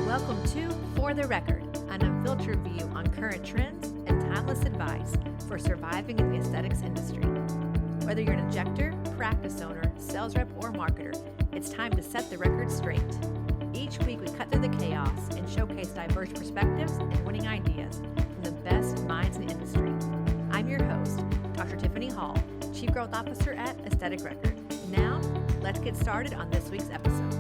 Welcome to For the Record, an unfiltered view on current trends and timeless advice for surviving in the aesthetics industry. Whether you're an injector, practice owner, sales rep, or marketer, it's time to set the record straight. Each week we cut through the chaos and showcase diverse perspectives and winning ideas from the best minds in the industry. I'm your host, Dr. Tiffany Hall, Chief Growth Officer at Aesthetic Record. Now, let's get started on this week's episode.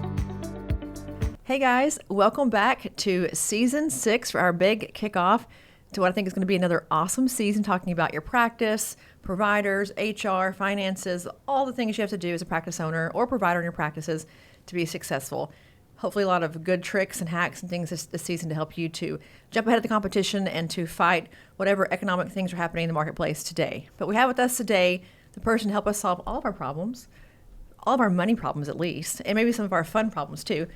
Hey guys, welcome back to season 6 for our big kickoff to what I think is going to be another awesome season, talking about your practice, providers, HR, finances, all the things you have to do as a practice owner or provider in your practices to be successful. Hopefully a lot of good tricks and hacks and things this season to help you to jump ahead of the competition and to fight whatever economic things are happening in the marketplace today. But we have with us today the person to help us solve all of our problems, all of our money problems at least, and maybe some of our fun problems too.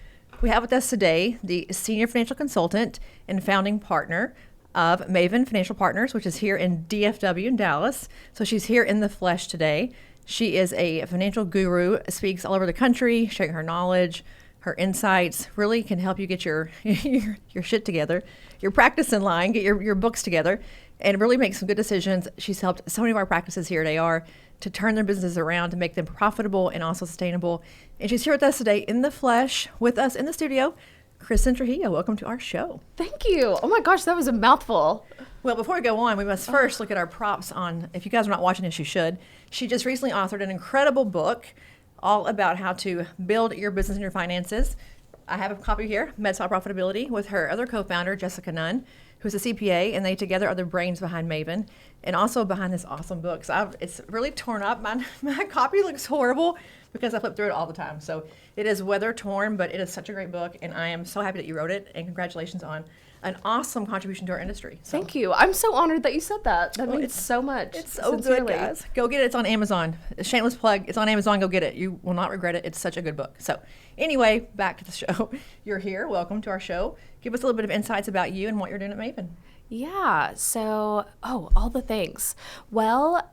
We have with us today the Senior Financial Consultant and Founding Partner of Maven Financial Partners, which is here in DFW in Dallas. So she's here in the flesh today. She is a financial guru, speaks all over the country, sharing her knowledge, her insights, really can help you get your shit together, your practice in line, get your books together, and really make some good decisions. She's helped so many of our practices here at AR to turn their businesses around, to make them profitable and also sustainable. And she's here with us today in the flesh, with us in the studio, Christin Trujillo. Welcome to our show. Thank you. Oh my gosh, that was a mouthful. Well, before we go on, we must first look at our props on, if you guys are not watching this, you should. She just recently authored an incredible book all about how to build your business and your finances. I have a copy here, MedSpa Profitability, with her other co-founder, Jessica Nunn, who's a CPA, and they together are the brains behind Maven and also behind this awesome book. So it's really torn up. My copy looks horrible because I flip through it all the time. So it is weather torn, but it is such a great book, and I am so happy that you wrote it, and congratulations on an awesome contribution to our industry. So. Thank you. I'm so honored that you said that. That means so much. It's so good, guys. Go get it. It's on Amazon. A shameless plug. It's on Amazon. Go get it. You will not regret it. It's such a good book. So anyway, back to the show. You're here. Welcome to our show. Give us a little bit of insights about you and what you're doing at Maven. Yeah. So, all the things. Well,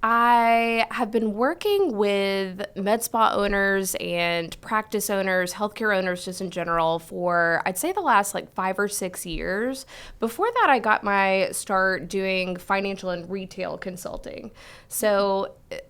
I have been working with med spa owners and practice owners, healthcare owners just in general for, I'd say, the last 5 or 6 years. Before that, I got my start doing financial and retail consulting. So it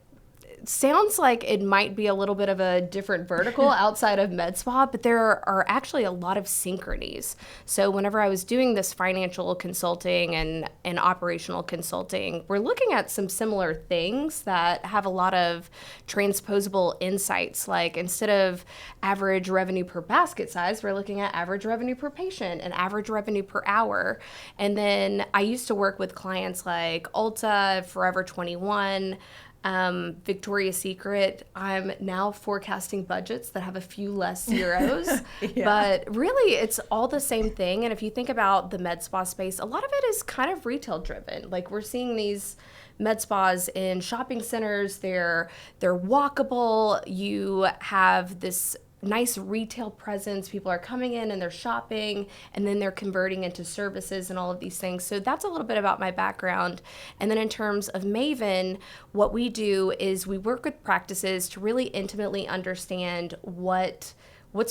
sounds like it might be a little bit of a different vertical outside of med spa, but there are actually a lot of synchronies. So whenever I was doing this financial consulting and operational consulting, we're looking at some similar things that have a lot of transposable insights. Like instead of average revenue per basket size, we're looking at average revenue per patient and average revenue per hour. And then I used to work with clients like Ulta, Forever 21, Victoria's Secret. I'm now forecasting budgets that have a few less zeros, yeah. But really it's all the same thing. And if you think about the med spa space, a lot of it is kind of retail driven. Like we're seeing these med spas in shopping centers. They're walkable. You have this nice retail presence. People are coming in and they're shopping, and then they're converting into services and all of these things. So that's a little bit about my background. And then in terms of Maven, what we do is we work with practices to really intimately understand what's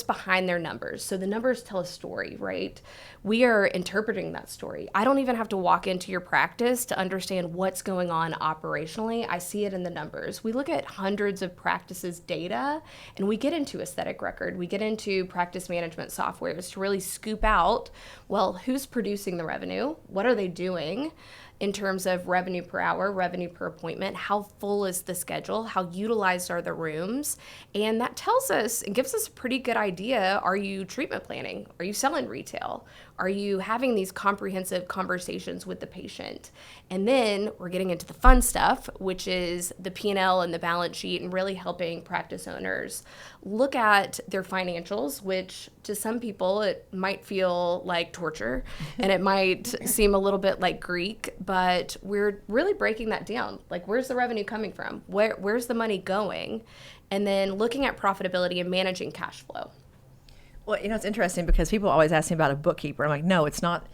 behind their numbers. So the numbers tell a story, right? We are interpreting that story. I don't even have to walk into your practice to understand what's going on operationally. I see it in the numbers. We look at hundreds of practices' data, and we get into Aesthetic Record. We get into practice management softwares to really scoop out, well, who's producing the revenue? What are they doing in terms of revenue per hour, revenue per appointment? How full is the schedule? How utilized are the rooms? And that tells us and gives us a pretty good idea. Are you treatment planning? Are you selling retail? Are you having these comprehensive conversations with the patient? And then we're getting into the fun stuff, which is the P&L and the balance sheet, and really helping practice owners look at their financials, which to some people it might feel like torture and it might seem a little bit like Greek, but we're really breaking that down. Like, where's the revenue coming from? Where's the money going? And then looking at profitability and managing cash flow. Well, it's interesting because people always ask me about a bookkeeper. I'm like, no, it's not.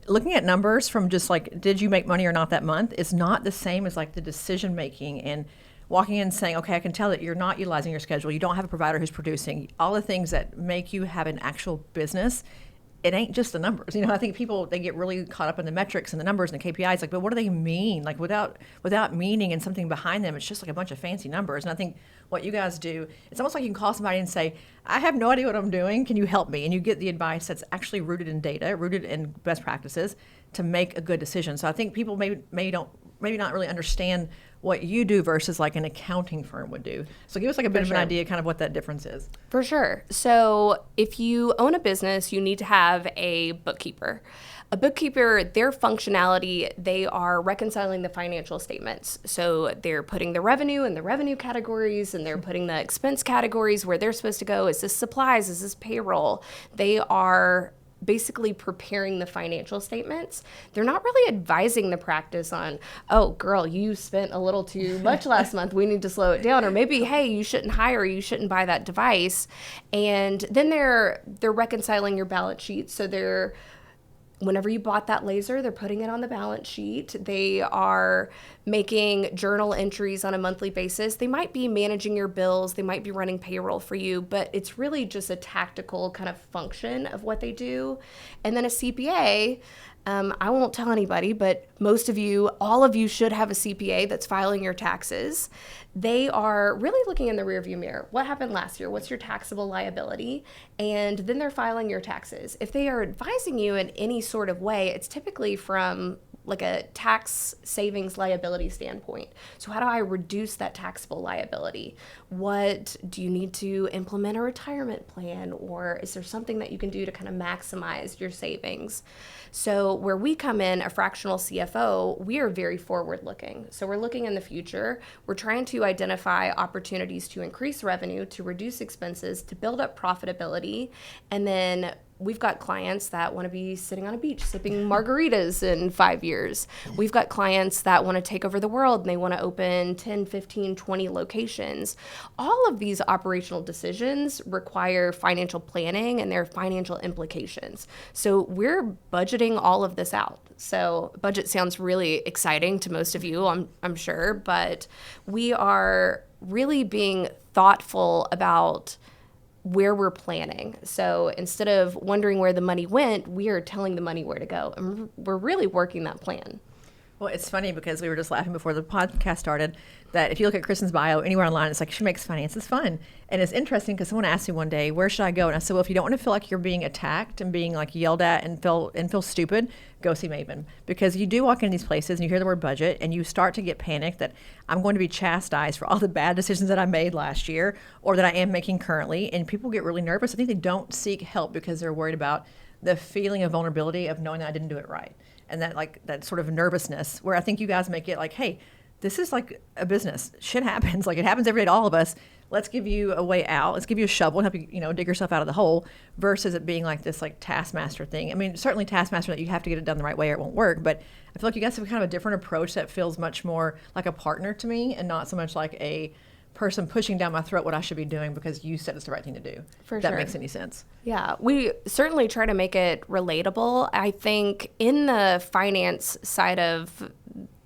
Looking at numbers from just did you make money or not that month is not the same as the decision making and walking in and saying, okay, I can tell that you're not utilizing your schedule. You don't have a provider who's producing all the things that make you have an actual business. It ain't just the numbers. I think people, they get really caught up in the metrics and the numbers and the KPIs, like, but what do they mean? Like without meaning and something behind them, it's just like a bunch of fancy numbers. And I think what you guys do, it's almost like you can call somebody and say, I have no idea what I'm doing. Can you help me? And you get the advice that's actually rooted in data, rooted in best practices to make a good decision. So I think people maybe not really understand what you do versus like an accounting firm would do. So give us like a bit of an idea kind of what that difference is. For sure. So if you own a business, you need to have a bookkeeper. A bookkeeper, their functionality, they are reconciling the financial statements. So they're putting the revenue in the revenue categories, and they're putting the expense categories where they're supposed to go. Is this supplies? Is this payroll? They are basically preparing the financial statements. They're not really advising the practice on, oh, girl, you spent a little too much last month. We need to slow it down. Or maybe, hey, you shouldn't hire, you shouldn't buy that device. And then they're reconciling your balance sheet. So whenever you bought that laser, they're putting it on the balance sheet. They are making journal entries on a monthly basis. They might be managing your bills. They might be running payroll for you, but it's really just a tactical kind of function of what they do. And then a CPA, I won't tell anybody, but most of you, all of you should have a CPA that's filing your taxes. They are really looking in the rearview mirror. What happened last year? What's your taxable liability? And then they're filing your taxes. If they are advising you in any sort of way, it's typically from like a tax savings liability standpoint. So how do I reduce that taxable liability? What do you need to implement a retirement plan, or is there something that you can do to kind of maximize your savings? So where we come in, a fractional CFO, we are very forward looking. So we're looking in the future. We're trying to identify opportunities to increase revenue, to reduce expenses, to build up profitability, and then we've got clients that want to be sitting on a beach sipping margaritas in 5 years. We've got clients that want to take over the world and they want to open 10, 15, 20 locations. All of these operational decisions require financial planning and their financial implications. So we're budgeting all of this out. So budget sounds really exciting to most of you, I'm sure, but we are really being thoughtful about where we're planning. So instead of wondering where the money went, we are telling the money where to go. And we're really working that plan. Well, it's funny because we were just laughing before the podcast started that if you look at Kristin's bio anywhere online, it's like she makes finances fun. And it's interesting because someone asked me one day, where should I go? And I said, well, if you don't want to feel like you're being attacked and being like yelled at and feel stupid, go see Maven. Because you do walk in these places and you hear the word budget and you start to get panicked that I'm going to be chastised for all the bad decisions that I made last year or that I am making currently. And people get really nervous. I think they don't seek help because they're worried about the feeling of vulnerability of knowing that I didn't do it right. And that sort of nervousness where I think you guys make it like, hey, this is like a business. Shit happens. Like it happens every day to all of us. Let's give you a way out. Let's give you a shovel and help you, dig yourself out of the hole versus it being like this like taskmaster thing. I mean, certainly taskmaster that you have to get it done the right way or it won't work. But I feel like you guys have kind of a different approach that feels much more like a partner to me and not so much like a person pushing down my throat what I should be doing because you said it's the right thing to do. For if that sure. makes any sense. Yeah, we certainly try to make it relatable. I think in the finance side of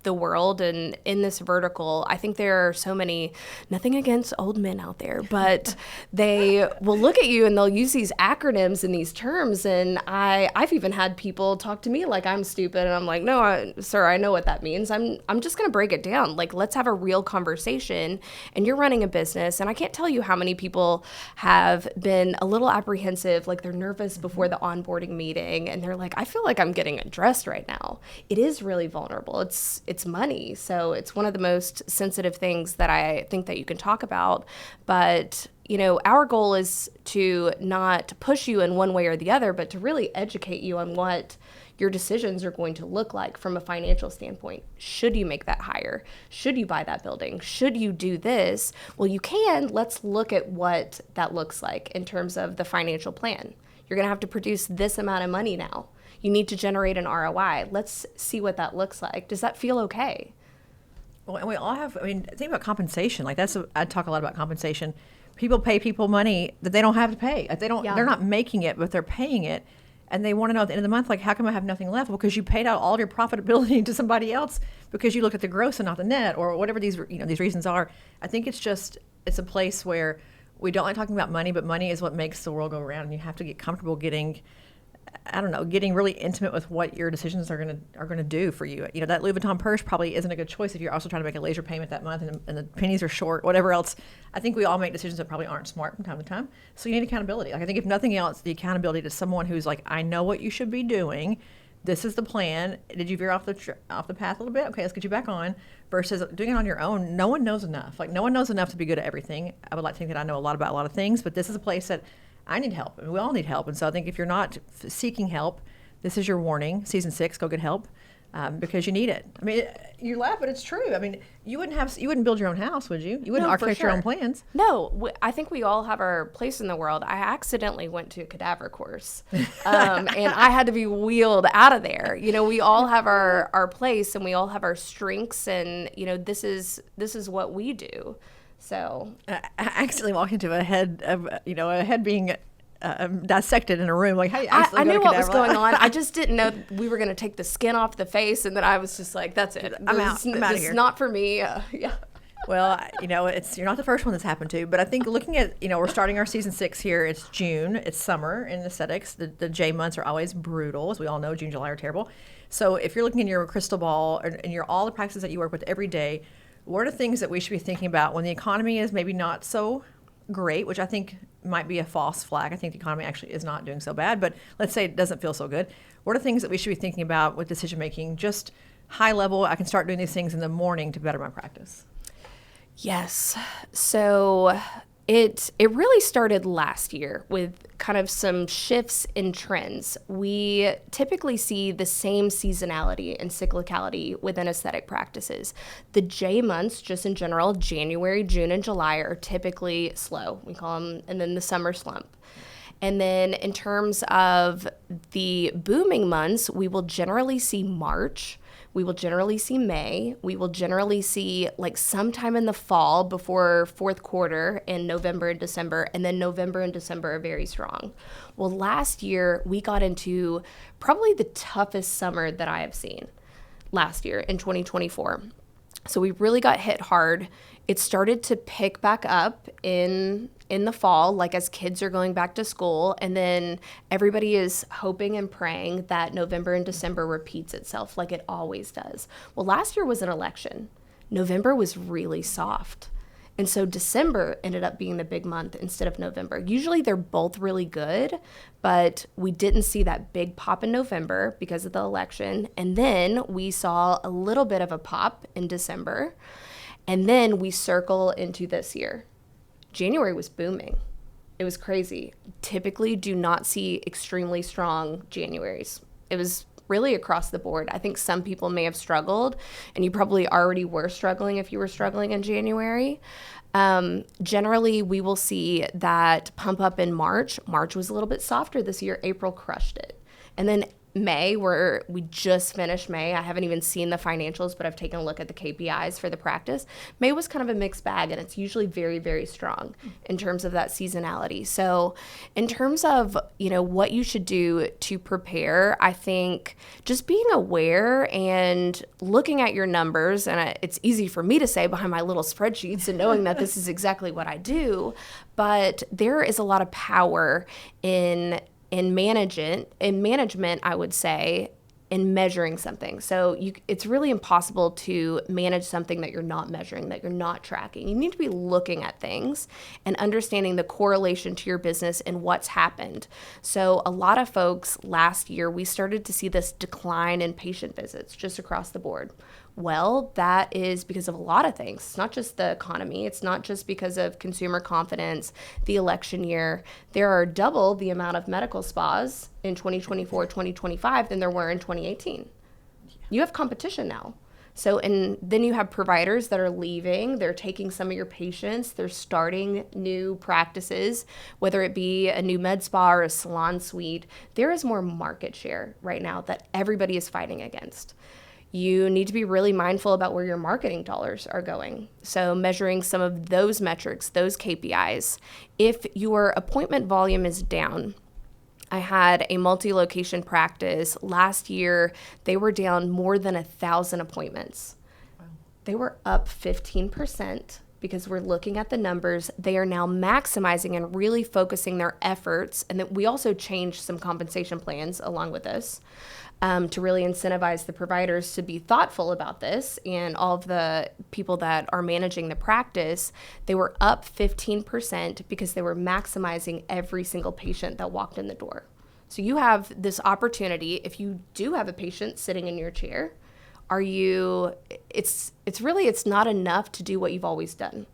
the world and in this vertical, I think there are so many, nothing against old men out there, but they will look at you and they'll use these acronyms and these terms. And I've even had people talk to me like I'm stupid. And I'm like, no, sir, I know what that means. I'm just going to break it down. Like, let's have a real conversation. And you're running a business. And I can't tell you how many people have been a little apprehensive, like they're nervous before the onboarding meeting. And they're like, I feel like I'm getting addressed right now. It is really vulnerable. It's money. So it's one of the most sensitive things that I think that you can talk about. But, our goal is to not push you in one way or the other, but to really educate you on what your decisions are going to look like from a financial standpoint. Should you make that hire? Should you buy that building? Should you do this? Well, you can. Let's look at what that looks like in terms of the financial plan. You're going to have to produce this amount of money now. You need to generate an ROI. Let's see what that looks like. Does that feel okay? Well, and we all have, think about compensation. Like I talk a lot about compensation. People pay people money that they don't have to pay. They're not making it, but they're paying it. And they want to know at the end of the month, like, how come I have nothing left? Well, because you paid out all of your profitability to somebody else because you look at the gross and not the net, or whatever these reasons are. I think it's a place where we don't like talking about money, but money is what makes the world go around, and you have to get comfortable getting really intimate with what your decisions are gonna do for you. That Louis Vuitton purse probably isn't a good choice if you're also trying to make a laser payment that month and the pennies are short, whatever else. I think we all make decisions that probably aren't smart from time to time. So you need accountability. Like, I think if nothing else, the accountability to someone who's like, I know what you should be doing. This is the plan. Did you veer off the path a little bit? Okay, let's get you back on. Versus doing it on your own. No one knows enough. Like, no one knows enough to be good at everything. I would like to think that I know a lot about a lot of things, but this is a place that I need help. I mean, we all need help. And so I think if you're not seeking help, this is your warning. Season 6, go get help, because you need it. I mean, you laugh, but it's true. I mean, you wouldn't build your own house, would you? You wouldn't architect your own plans. No, I think we all have our place in the world. I accidentally went to a cadaver course, and I had to be wheeled out of there. We all have our place, and we all have our strengths, and this is what we do. So I accidentally walked into a head being dissected in a room. Like, hey, I knew what was going on. I just didn't know we were going to take the skin off the face, and then I was just like, "That's it. I'm out of here. It's not for me." Yeah. Well, you're not the first one that's happened to, but I think looking at, we're starting our season 6 here. It's June. It's summer in aesthetics. The J months are always brutal, as we all know. June, July are terrible. So if you're looking in your crystal ball and all the practices that you work with every day, what are the things that we should be thinking about when the economy is maybe not so great, which I think might be a false flag. I think the economy actually is not doing so bad, but let's say it doesn't feel so good. What are things that we should be thinking about with decision making? Just high level, I can start doing these things in the morning to better my practice. Yes. So it really started last year with kind of some shifts in trends. We typically see the same seasonality and cyclicality within aesthetic practices. The J months, just in general, January, June, and July, are typically slow. We call them, and then the summer slump. And then in terms of the booming months, we will generally see March. We will generally see May. We will generally see like sometime in the fall before fourth quarter in November and December, and then November and December are very strong. Well, last year we got into probably the toughest summer that I have seen last year in 2024. So we really got hit hard. It started to pick back up in the fall, like as kids are going back to school, and then everybody is hoping and praying that November and December repeats itself like it always does. Well, last year was an election. November was really soft. And so December ended up being the big month instead of November. Usually they're both really good, but we didn't see that big pop in November because of the election. And then we saw a little bit of a pop in December. And then we circle into this year. January was booming. It was crazy. Typically do not see extremely strong Januaries. It was really across the board. I think some people may have struggled, and you probably already were struggling if you were struggling in January. Generally, we will see that pump up in March. March was a little bit softer this year. April crushed it. And then May, where we just finished May. I haven't even seen the financials, but I've taken a look at the KPIs for the practice. May was kind of a mixed bag, and it's usually very, very strong in terms of that seasonality. So in terms of, what you should do to prepare, I think just being aware and looking at your numbers, and it's easy for me to say behind my little spreadsheets and knowing that this is exactly what I do, but there is a lot of power in management, I would say, in measuring something. So it's really impossible to manage something that you're not measuring, that you're not tracking. You need to be looking at things and understanding the correlation to your business and what's happened. So a lot of folks last year, we started to see this decline in patient visits just across the board. Well, that is because of a lot of things. It's not just the economy. It's not just because of consumer confidence, the election year. There are double the amount of medical spas in 2024, 2025 than there were in 2018. You have competition now. So, and then you have providers that are leaving. They're taking some of your patients. They're starting new practices, whether it be a new med spa or a salon suite. There is more market share right now that everybody is fighting against. You need to be really mindful about where your marketing dollars are going. So measuring some of those metrics, those KPIs. If your appointment volume is down, I had a multi-location practice. Last year, they were down more than 1,000 appointments. Wow. They were up 15% because we're looking at the numbers. They are now maximizing and really focusing their efforts. And then we also changed some compensation plans along with this to really incentivize the providers to be thoughtful about this. And all of the people that are managing the practice, they were up 15% because they were maximizing every single patient that walked in the door. So you have this opportunity, if you do have a patient sitting in your chair, it's not enough to do what you've always done.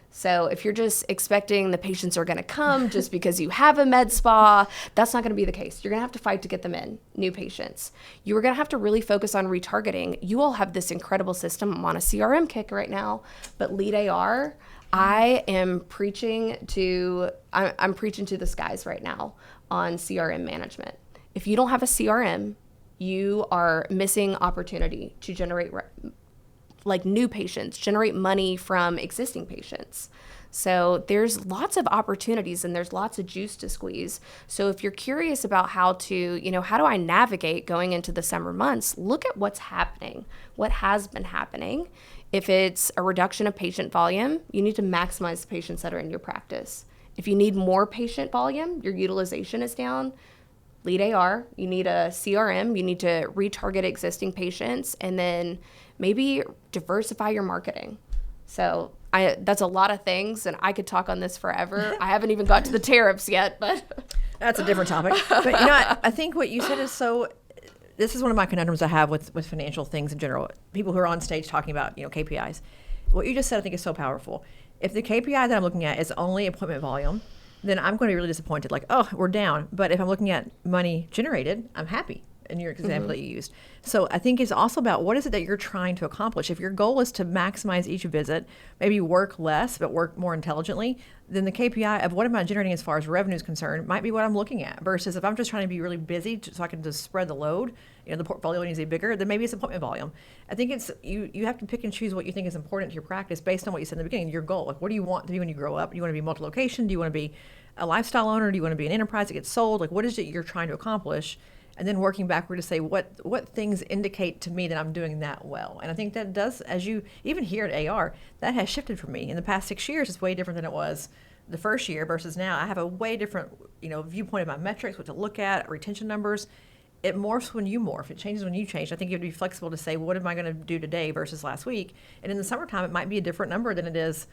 So if you're just expecting the patients are going to come just because you have a med spa, that's not going to be the case. You're going to have to fight to get them in, new patients. You are going to have to really focus on retargeting. You all have this incredible system. I'm on a CRM kick right now, but Lead AR, I'm preaching to the skies right now on CRM management. If you don't have a CRM, you are missing opportunity to generate new patients, generate money from existing patients. So there's lots of opportunities and there's lots of juice to squeeze. So if you're curious about how do I navigate going into the summer months, look at what's happening, what has been happening. If it's a reduction of patient volume, you need to maximize the patients that are in your practice. If you need more patient volume, your utilization is down, Lead AR, you need a CRM, you need to retarget existing patients, and then maybe diversify your marketing. So that's a lot of things, and I could talk on this forever. I haven't even got to the tariffs yet, but that's a different topic. But I think what you said is this is one of my conundrums I have with financial things in general. People who are on stage talking about, KPIs. What you just said, I think, is so powerful. If the KPI that I'm looking at is only appointment volume, then I'm going to be really disappointed. Like, oh, we're down. But if I'm looking at money generated, I'm happy. In your example that you used. So I think it's also about what is it that you're trying to accomplish. If your goal is to maximize each visit, maybe work less, but work more intelligently, then the KPI of what am I generating as far as revenue is concerned might be what I'm looking at. Versus if I'm just trying to be really busy so I can just spread the load, the portfolio needs to be bigger, then maybe it's appointment volume. I think it's you have to pick and choose what you think is important to your practice based on what you said in the beginning, your goal. Like, what do you want to be when you grow up? Do you want to be multi-location? Do you want to be a lifestyle owner? Do you want to be an enterprise that gets sold? Like, what is it you're trying to accomplish? And then working backward to say what things indicate to me that I'm doing that well. And I think that does, as you even here at AR, that has shifted for me. In the past 6 years, it's way different than it was the first year versus now. I have a way different, viewpoint of my metrics, what to look at, retention numbers. It morphs when you morph. It changes when you change. I think you have to be flexible to say, what am I going to do today versus last week? And in the summertime, it might be a different number than it is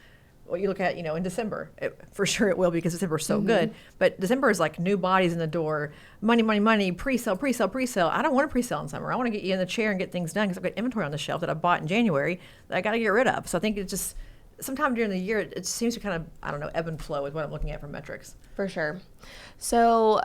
what you look at, in December. For sure it will because December is so good. But December is like new bodies in the door, money, money, money, pre-sale, pre-sale, pre-sale. I don't want to pre-sale in summer. I want to get you in the chair and get things done because I've got inventory on the shelf that I bought in January that I got to get rid of. So I think it's just sometime during the year, it seems to kind of, ebb and flow is what I'm looking at for metrics. For sure. So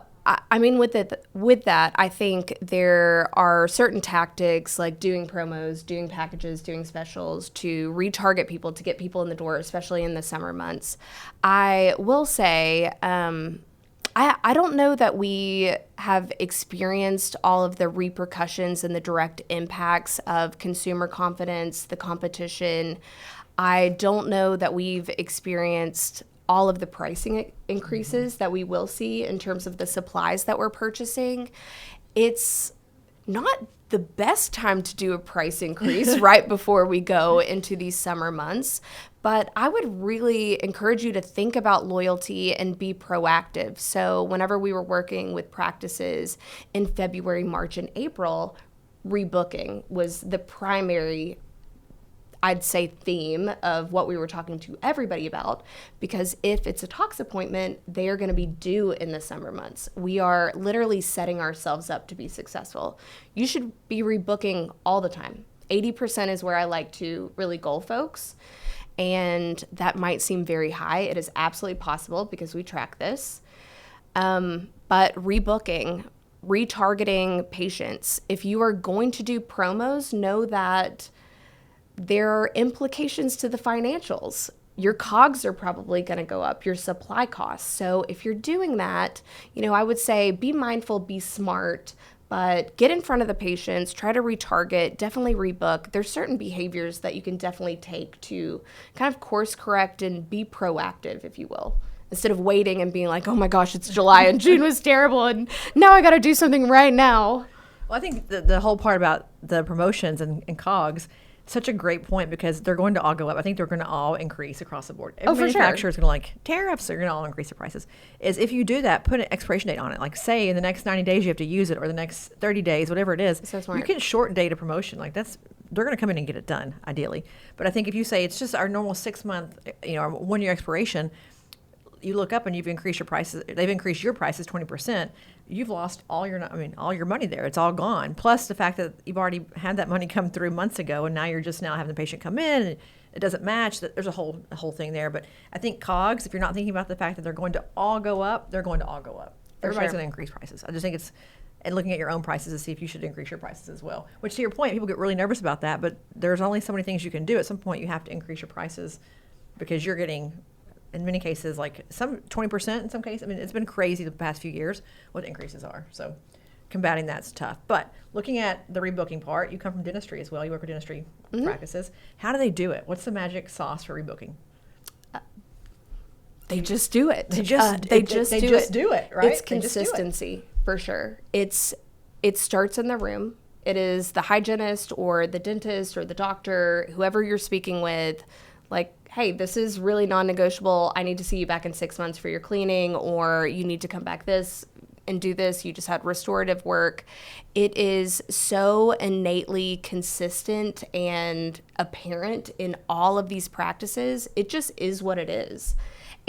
with that, I think there are certain tactics like doing promos, doing packages, doing specials to retarget people, to get people in the door, especially in the summer months. I will say, I don't know that we have experienced all of the repercussions and the direct impacts of consumer confidence, the competition. I don't know that we've experienced all of the pricing increases that we will see in terms of the supplies that we're purchasing. It's not the best time to do a price increase right before we go into these summer months, but I would really encourage you to think about loyalty and be proactive. So whenever we were working with practices in February, March, and April, rebooking was the primary, I'd say, theme of what we were talking to everybody about, because if it's a tox appointment, they are going to be due in the summer months. We are literally setting ourselves up to be successful. You should be rebooking all the time. 80% is where I like to really goal folks, and that might seem very high. It is absolutely possible because we track this. But rebooking, retargeting patients, if you are going to do promos, know that there are implications to the financials. Your COGS are probably going to go up, your supply costs. So if you're doing that, I would say be mindful, be smart, but get in front of the patients, try to retarget, definitely rebook. There's certain behaviors that you can definitely take to kind of course correct and be proactive, if you will, instead of waiting and being like, oh my gosh, it's July and June was terrible and now I got to do something right now. Well, I think the whole part about the promotions and COGS, such a great point because they're going to all go up. I think they're going to all increase across the board. Every manufacturer is going to tariffs are going to all increase the prices. Is if you do that, put an expiration date on it. Like say in the next 90 days you have to use it, or the next 30 days, whatever it is. So smart. You can shorten date a promotion. Like they're going to come in and get it done ideally. But I think if you say it's just our normal 6 month, or 1 year expiration, you look up and you've increased your prices. They've increased your prices 20%. You've lost all your money there. It's all gone. Plus the fact that you've already had that money come through months ago, and now you're just now having the patient come in, and it doesn't match. There's a whole thing there. But I think COGS, if you're not thinking about the fact that they're going to all go up, they're going to all go up. Everybody's going to increase prices. I just think and looking at your own prices to see if you should increase your prices as well. Which, to your point, people get really nervous about that, but there's only so many things you can do. At some point, you have to increase your prices because you're getting, in many cases, like some 20% in some cases. I mean, it's been crazy the past few years what the increases are. So combating that's tough. But looking at the rebooking part, you come from dentistry as well. You work with dentistry practices. How do they do it? What's the magic sauce for rebooking? They just do it. They just do it, right? It's consistency for sure. It starts in the room. It is the hygienist or the dentist or the doctor, whoever you're speaking with, like, hey, this is really non-negotiable. I need to see you back in 6 months for your cleaning, or you need to come back and do this. You just had restorative work. It is so innately consistent and apparent in all of these practices. It just is what it is.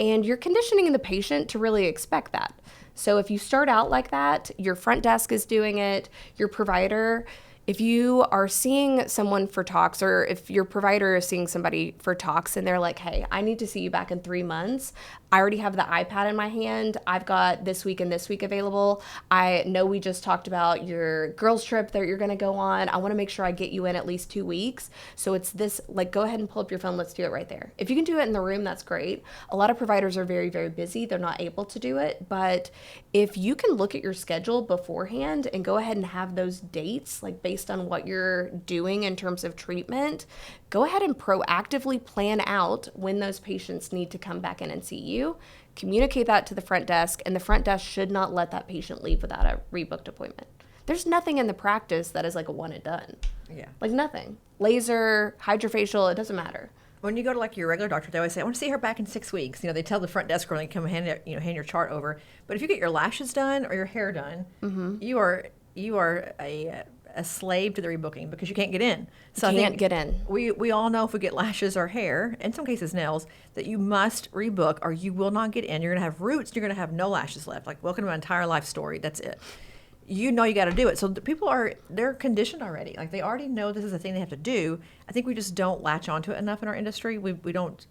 And you're conditioning the patient to really expect that. So if you start out like that, your front desk is doing it, your provider. If you are seeing someone for talks, or if your provider is seeing somebody for talks and they're like, hey, I need to see you back in 3 months. I already have the iPad in my hand. I've got this week and this week available. I know we just talked about your girls trip that you're going to go on. I want to make sure I get you in at least 2 weeks. So it's this, like, go ahead and pull up your phone. Let's do it right there. If you can do it in the room, that's great. A lot of providers are very, very busy. They're not able to do it. But if you can look at your schedule beforehand and go ahead and have those dates, like based on what you're doing in terms of treatment, go ahead and proactively plan out when those patients need to come back in and see you. Communicate that to the front desk, and the front desk should not let that patient leave without a rebooked appointment. There's nothing in the practice that is like a one and done. Yeah. Like nothing. Laser, hydrofacial, it doesn't matter. When you go to like your regular doctor, they always say, I want to see her back in 6 weeks. They tell the front desk girl, they come hand your chart over. But if you get your lashes done or your hair done, you are a slave to the rebooking because you can't get in. So you can't get in. We all know if we get lashes or hair, in some cases nails, that you must rebook or you will not get in. You're going to have roots. You're going to have no lashes left. Like, welcome to my entire life story. That's it. You know you got to do it. So the people they're conditioned already. Like, they already know this is a thing they have to do. I think we just don't latch onto it enough in our industry. We don't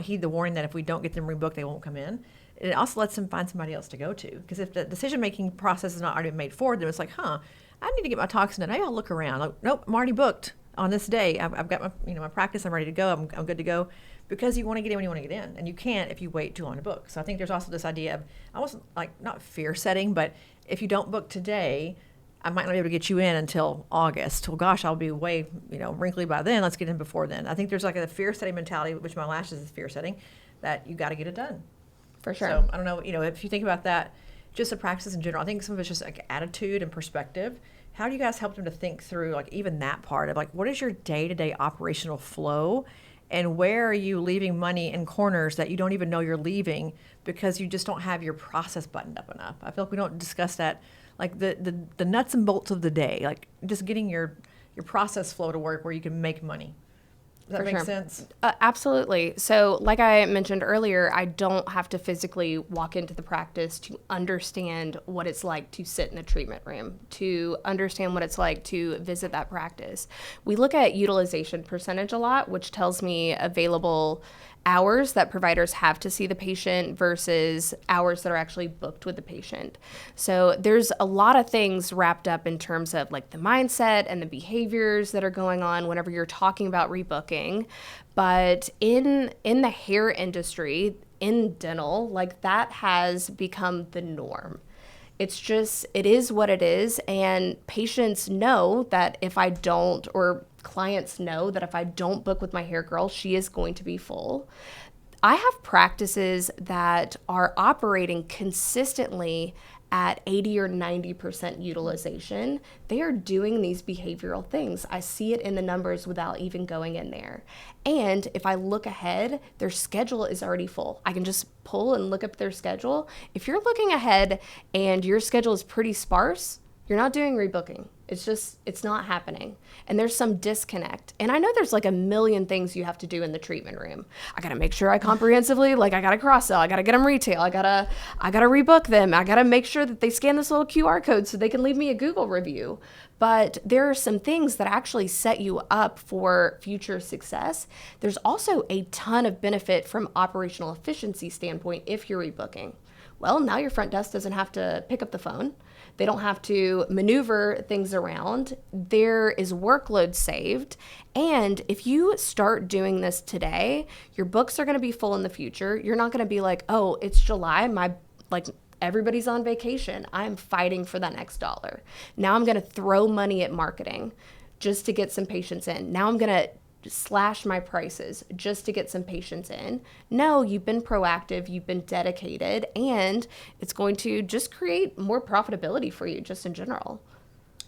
heed the warning that if we don't get them rebooked, they won't come in. And it also lets them find somebody else to go to. Because if the decision-making process is not already made for them, it's like, I need to get my toxin done. Maybe I'll look around. Like, nope, I'm already booked on this day. I've got my practice. I'm ready to go. I'm good to go. Because you want to get in when you want to get in, and you can't if you wait too long to book. So I think there's also this idea of almost like not fear setting, but if you don't book today, I might not be able to get you in until August. Well, gosh, I'll be way wrinkly by then. Let's get in before then. I think there's like a fear setting mentality, which my lashes is fear setting, that you got to get it done. For sure. So I don't know. If you think about that, just the practice in general, I think some of it's just like attitude and perspective. How do you guys help them to think through like even that part of like what is your day-to-day operational flow, and where are you leaving money in corners that you don't even know you're leaving because you just don't have your process buttoned up enough? I feel like we don't discuss that, like the nuts and bolts of the day, like just getting your process flow to work where you can make money. Does that make sense? Absolutely. So like I mentioned earlier, I don't have to physically walk into the practice to understand what it's like to sit in a treatment room, to understand what it's like to visit that practice. We look at utilization percentage a lot, which tells me available hours that providers have to see the patient versus hours that are actually booked with the patient. So there's a lot of things wrapped up in terms of like the mindset and the behaviors that are going on whenever you're talking about rebooking. But in the hair industry, in dental, like that has become the norm. It is what it is. And patients know that if I don't, or clients know that if I don't book with my hair girl, she is going to be full. I have practices that are operating consistently at 80 or 90% utilization. They are doing these behavioral things. I see it in the numbers without even going in there. And if I look ahead, their schedule is already full. I can just pull and look up their schedule. If you're looking ahead and your schedule is pretty sparse, you're not doing rebooking. It's not happening. And there's some disconnect. And I know there's like a million things you have to do in the treatment room. I got to make sure I comprehensively, I got to cross sell. I got to get them retail. I got to rebook them. I got to make sure that they scan this little QR code so they can leave me a Google review. But there are some things that actually set you up for future success. There's also a ton of benefit from operational efficiency standpoint if you're rebooking. Well, now your front desk doesn't have to pick up the phone. They don't have to maneuver things around. There is workload saved. And if you start doing this today, your books are going to be full in the future. You're not going to be like, oh, it's July. Everybody's on vacation. I'm fighting for that next dollar. Now I'm going to throw money at marketing just to get some patients in. Now I'm going to slash my prices just to get some patients in. No, you've been proactive, you've been dedicated, and it's going to just create more profitability for you just in general.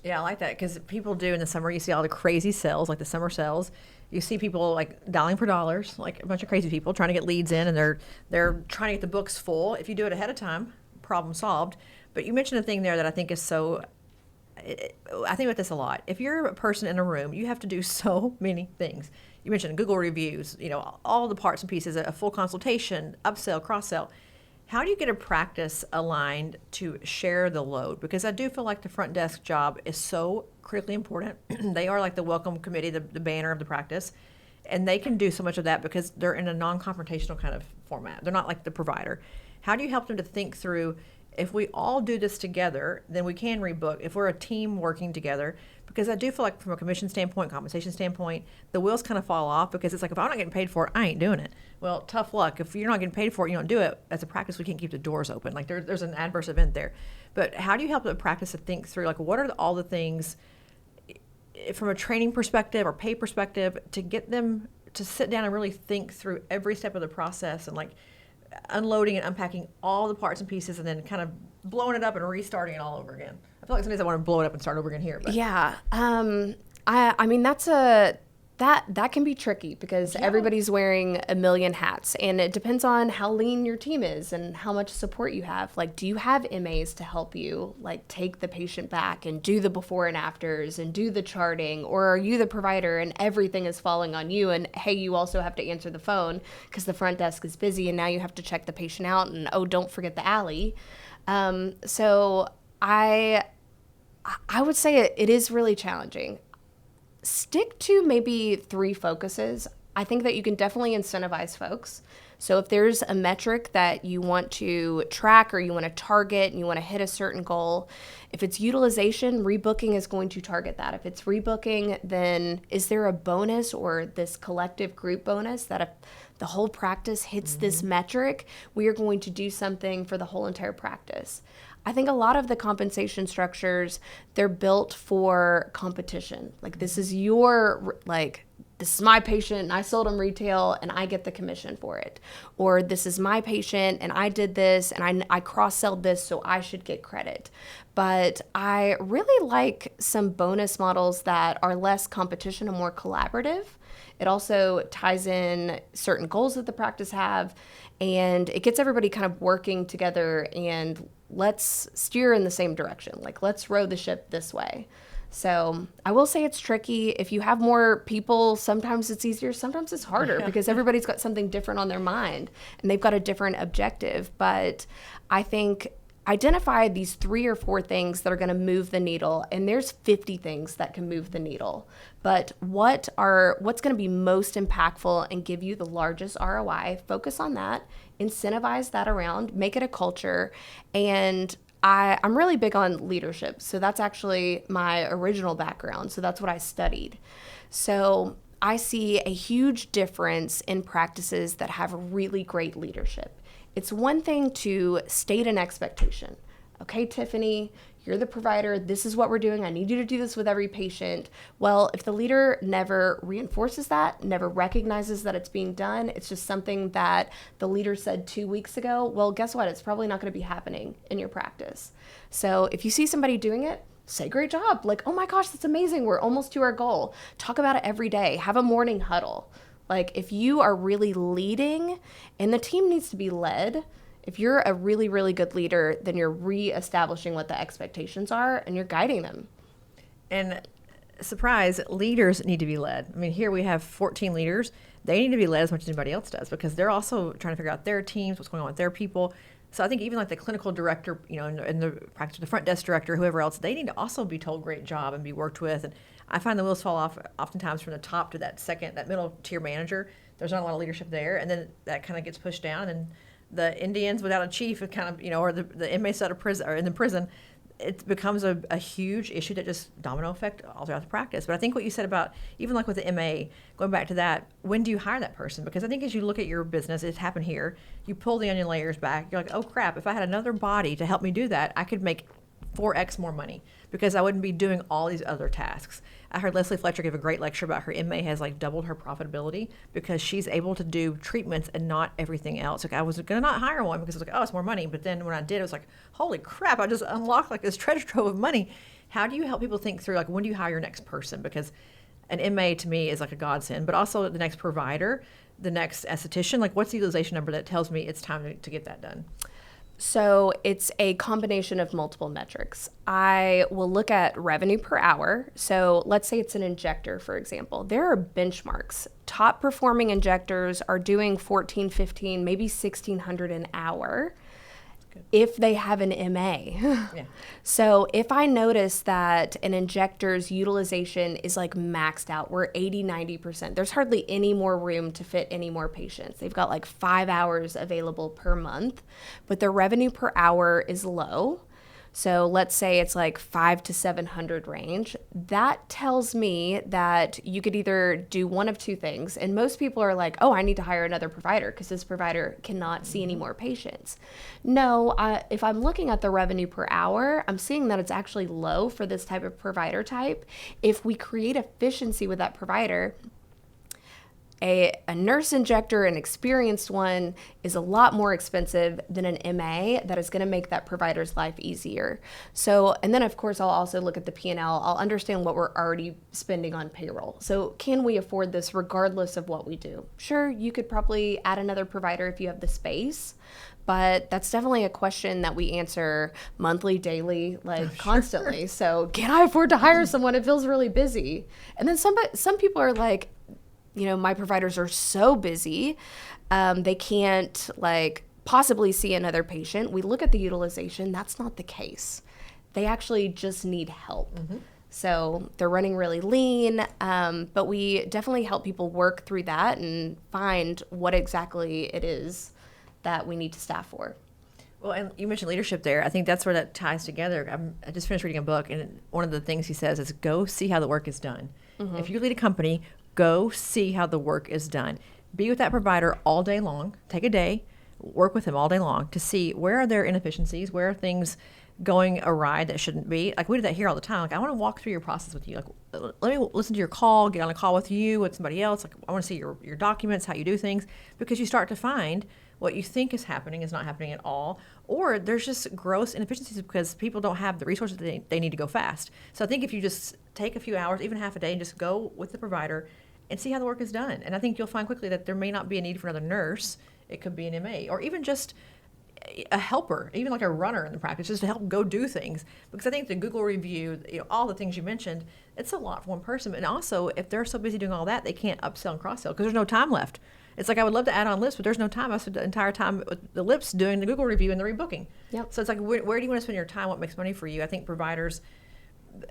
Yeah, I like that because people do in the summer, you see all the crazy sales, like the summer sales. You see people like dialing for dollars, like a bunch of crazy people trying to get leads in, and they're trying to get the books full. If you do it ahead of time, problem solved. But you mentioned a thing there that I think is I think about this a lot. If you're a person in a room, you have to do so many things. You mentioned Google reviews, all the parts and pieces, a full consultation, upsell, cross-sell. How do you get a practice aligned to share the load? Because I do feel like the front desk job is so critically important. They are like the welcome committee, the banner of the practice, and they can do so much of that because they're in a non-confrontational kind of format. They're not like the provider. How do you help them to think through, if we all do this together, then we can rebook. If we're a team working together, because I do feel like from a commission standpoint, compensation standpoint, the wheels kind of fall off because it's like, if I'm not getting paid for it, I ain't doing it. Well, tough luck. If you're not getting paid for it, you don't do it. As a practice, we can't keep the doors open. Like there's an adverse event there. But how do you help the practice to think through, like, what are all the things from a training perspective or pay perspective to get them to sit down and really think through every step of the process and like unloading and unpacking all the parts and pieces and then kind of blowing it up and restarting it all over again? I feel like sometimes I want to blow it up and start over again here. But. Yeah. I mean, that can be tricky because everybody's wearing a million hats, and it depends on how lean your team is and how much support you have. Like, do you have MAs to help you, like, take the patient back and do the before and afters and do the charting, or are you the provider and everything is falling on you? And hey, you also have to answer the phone because the front desk is busy, and now you have to check the patient out, and oh, don't forget the alley. So I would say it is really challenging. Stick to maybe 3 focuses. I think that you can definitely incentivize folks. So if there's a metric that you want to track or you want to target and you want to hit a certain goal, if it's utilization, rebooking is going to target that. If it's rebooking, then is there a bonus or this collective group bonus that if the whole practice hits this metric, we are going to do something for the whole entire practice? I think a lot of the compensation structures, they're built for competition. Like, this is this is my patient and I sold them retail and I get the commission for it. Or this is my patient and I did this and I cross-sold this, so I should get credit. But I really like some bonus models that are less competition and more collaborative. It also ties in certain goals that the practice have, and it gets everybody kind of working together and let's steer in the same direction. Like, let's row the ship this way. So I will say it's tricky. If you have more people, sometimes it's easier, sometimes it's harder because everybody's got something different on their mind and they've got a different objective. But I think identify these 3 or 4 things that are going to move the needle, and there's 50 things that can move the needle. But what's going to be most impactful and give you the largest ROI? Focus on that, incentivize that around, make it a culture. And I'm really big on leadership. So that's actually my original background. So that's what I studied. So I see a huge difference in practices that have really great leadership. It's one thing to state an expectation. Okay, Tiffany, You're the provider. This is what we're doing. I need you to do this with every patient. Well, if the leader never reinforces that, never recognizes that it's being done, it's just something that the leader said 2 weeks ago, well, guess what? It's probably not going to be happening in your practice. So if you see somebody doing it, say great job. Like, oh my gosh, that's amazing. We're almost to our goal. Talk about it every day. Have a morning huddle. Like, if you are really leading, and the team needs to be led, if you're a really, really good leader, then you're reestablishing what the expectations are and you're guiding them. And surprise, leaders need to be led. I mean, here we have 14 leaders. They need to be led as much as anybody else does because they're also trying to figure out their teams, what's going on with their people. So I think even like the clinical director, you know, and the practice, the front desk director, whoever else, they need to also be told great job and be worked with. And I find the wheels fall off oftentimes from the top to that middle tier manager. There's not a lot of leadership there, and then that kind of gets pushed down. And the Indians without a chief, it kind of, you know, or the inmates out of prison or in the prison, it becomes a huge issue that just domino effect all throughout the practice. But I think what you said about even like with the MA, going back to that, when do you hire that person? Because I think as you look at your business, it's happened here. You pull the onion layers back. You're like, oh crap! If I had another body to help me do that, I could make 4x more money because I wouldn't be doing all these other tasks. I heard Leslie Fletcher give a great lecture about her MA has like doubled her profitability because she's able to do treatments and not everything else. Like I was going to not hire one because I was like, oh, it's more money. But then when I did, it was like, holy crap, I just unlocked like this treasure trove of money. How do you help people think through like when do you hire your next person? Because an MA to me is like a godsend, but also the next provider, the next esthetician, like what's the utilization number that tells me it's time to get that done? So it's a combination of multiple metrics. I will look at revenue per hour. So let's say it's an injector, for example. There are benchmarks. Top performing injectors are doing 14, 15, maybe 1,600 an hour if they have an MA. Yeah. So if I notice that an injector's utilization is like maxed out, we're 80, 90%, there's hardly any more room to fit any more patients. They've got like 5 hours available per month, but their revenue per hour is low. So let's say it's like 500 to 700 range. That tells me that you could either do one of two things. And most people are like, oh, I need to hire another provider because this provider cannot see any more patients. No, if I'm looking at the revenue per hour, I'm seeing that it's actually low for this type of provider type. If we create efficiency with that provider, a nurse injector, an experienced one, is a lot more expensive than an MA that is going to make that provider's life easier. So, and then of course, I'll also look at the P&L. I'll understand what we're already spending on payroll. So can we afford this regardless of what we do? Sure, you could probably add another provider if you have the space, but that's definitely a question that we answer monthly, daily, like constantly. So can I afford to hire someone? It feels really busy. And then some people are like, you know, my providers are so busy, they can't like possibly see another patient. We look at the utilization. That's not the case. They actually just need help. Mm-hmm. So they're running really lean, but we definitely help people work through that and find what exactly it is that we need to staff for. Well, and you mentioned leadership there. I think that's where that ties together. I just finished reading a book, and one of the things he says is go see how the work is done. Mm-hmm. If you lead a company, go see how the work is done. Be with that provider all day long. Take a day, work with them all day long to see where are their inefficiencies, where are things going awry that shouldn't be. Like we do that here all the time. Like I want to walk through your process with you. Like let me listen to your call, get on a call with you, with somebody else. Like I want to see your documents, how you do things, because you start to find what you think is happening is not happening at all, or there's just gross inefficiencies because people don't have the resources that they need to go fast. So I think if you just take a few hours, even half a day, and just go with the provider and see how the work is done. And I think you'll find quickly that there may not be a need for another nurse. It could be an MA or even just a helper, even like a runner in the practice, just to help go do things. Because I think the Google review, you know, all the things you mentioned, it's a lot for one person. And also, if they're so busy doing all that, they can't upsell and cross-sell because there's no time left. It's like I would love to add on lists, but there's no time. I spent the entire time with the lips doing the Google review and the rebooking. Yep. So it's like, where do you want to spend your time? What makes money for you? I think providers,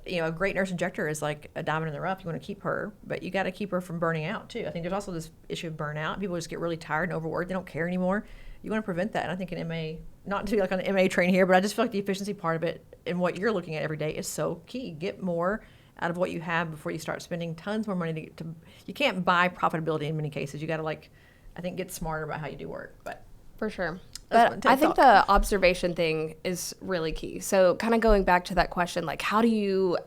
you know, a great nurse injector is like a diamond in the rough. You want to keep her, but you got to keep her from burning out too. I think there's also this issue of burnout. People just get really tired and overworked. They don't care anymore. You want to prevent that. And I think an MA, not to be like on the MA train here, but I just feel like the efficiency part of it and what you're looking at every day is so key. Get more out of what you have before you start spending tons more money to you can't buy profitability in many cases. You got to I think get smarter about how you do work. But for sure. But I think the observation thing is really key. So kind of going back to that question, like how do you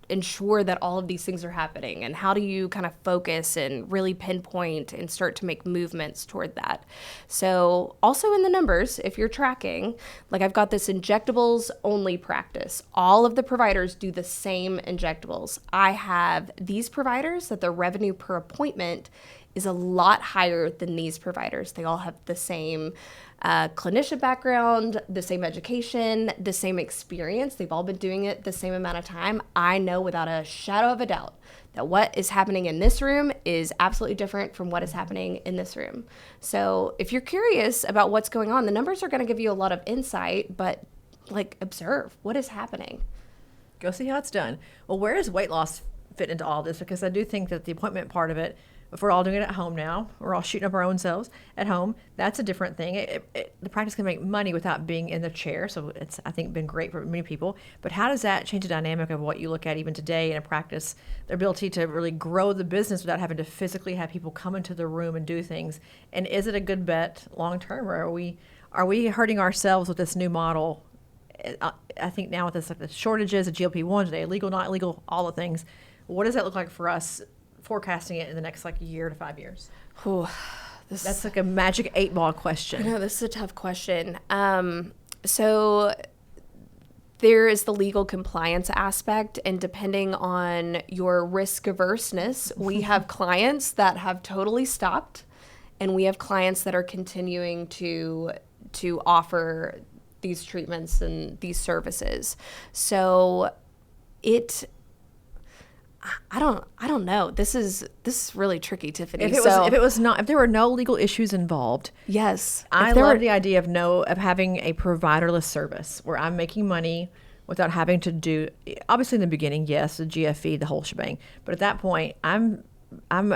ensure that all of these things are happening, and how do you kind of focus and really pinpoint and start to make movements toward that? So also in the numbers, if you're tracking, like I've got this injectables only practice. All of the providers do the same injectables. I have these providers that the revenue per appointment is a lot higher than these providers. They all have the same clinician background, the same education, the same experience. They've all been doing it the same amount of time. I know without a shadow of a doubt that what is happening in this room is absolutely different from what is happening in this room. So if you're curious about what's going on, the numbers are going to give you a lot of insight, but like observe what is happening. Go see how it's done. Well, where does weight loss fit into all this? Because I do think that the appointment part of it, if we're all doing it at home now, we're all shooting up our own selves at home, that's a different thing. The practice can make money without being in the chair, so it's, I think, been great for many people. But how does that change the dynamic of what you look at even today in a practice, their ability to really grow the business without having to physically have people come into the room and do things? And is it a good bet long term, or are we hurting ourselves with this new model? I think now with this, like the shortages of GLP-1 today, legal, not illegal, all the things, what does that look like for us forecasting it in the next like year to 5 years? Ooh, that's like a magic 8-ball question. I know, this is a tough question. So there is the legal compliance aspect, and depending on your risk averseness, we have clients that have totally stopped, and we have clients that are continuing to offer these treatments and these services. So I don't know. This is really tricky, Tiffany. If there were no legal issues involved, yes, I love the idea of having a providerless service where I'm making money without having to do. Obviously, in the beginning, yes, the GFE, the whole shebang. But at that point, I'm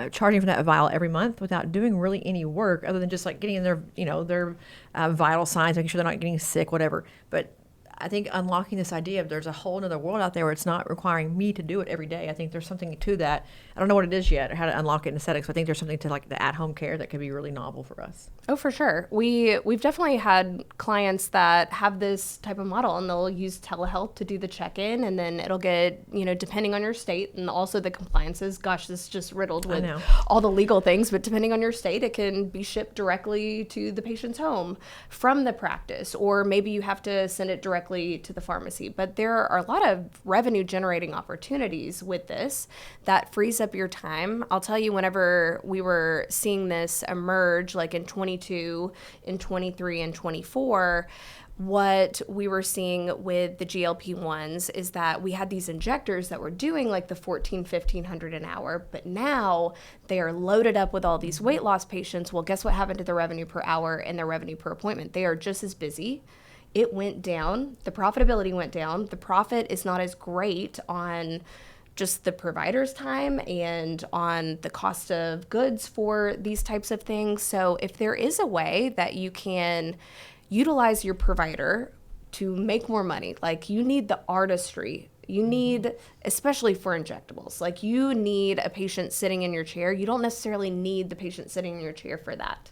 charging for that vial every month without doing really any work other than just like getting in their vital signs, making sure they're not getting sick, whatever. But I think unlocking this idea of there's a whole other world out there where it's not requiring me to do it every day. I think there's something to that. I don't know what it is yet or how to unlock it in aesthetics, but I think there's something to like the at-home care that could be really novel for us. Oh, for sure. We've definitely had clients that have this type of model, and they'll use telehealth to do the check-in, and then it'll get, depending on your state and also the compliances. Gosh, this is just riddled with all the legal things, but depending on your state, it can be shipped directly to the patient's home from the practice, or maybe you have to send it directly to the pharmacy. But there are a lot of revenue generating opportunities with this that frees up your time. I'll tell you, whenever we were seeing this emerge, like in 22, in 23, and 24, what we were seeing with the GLP-1s is that we had these injectors that were doing like the $1,400-1,500 an hour, but now they are loaded up with all these weight loss patients. Well, guess what happened to the revenue per hour and their revenue per appointment? They are just as busy. It went down. The profitability went down. The profit is not as great on just the provider's time and on the cost of goods for these types of things. So if there is a way that you can utilize your provider to make more money, like you need the artistry, you need, especially for injectables, like you need a patient sitting in your chair. You don't necessarily need the patient sitting in your chair for that,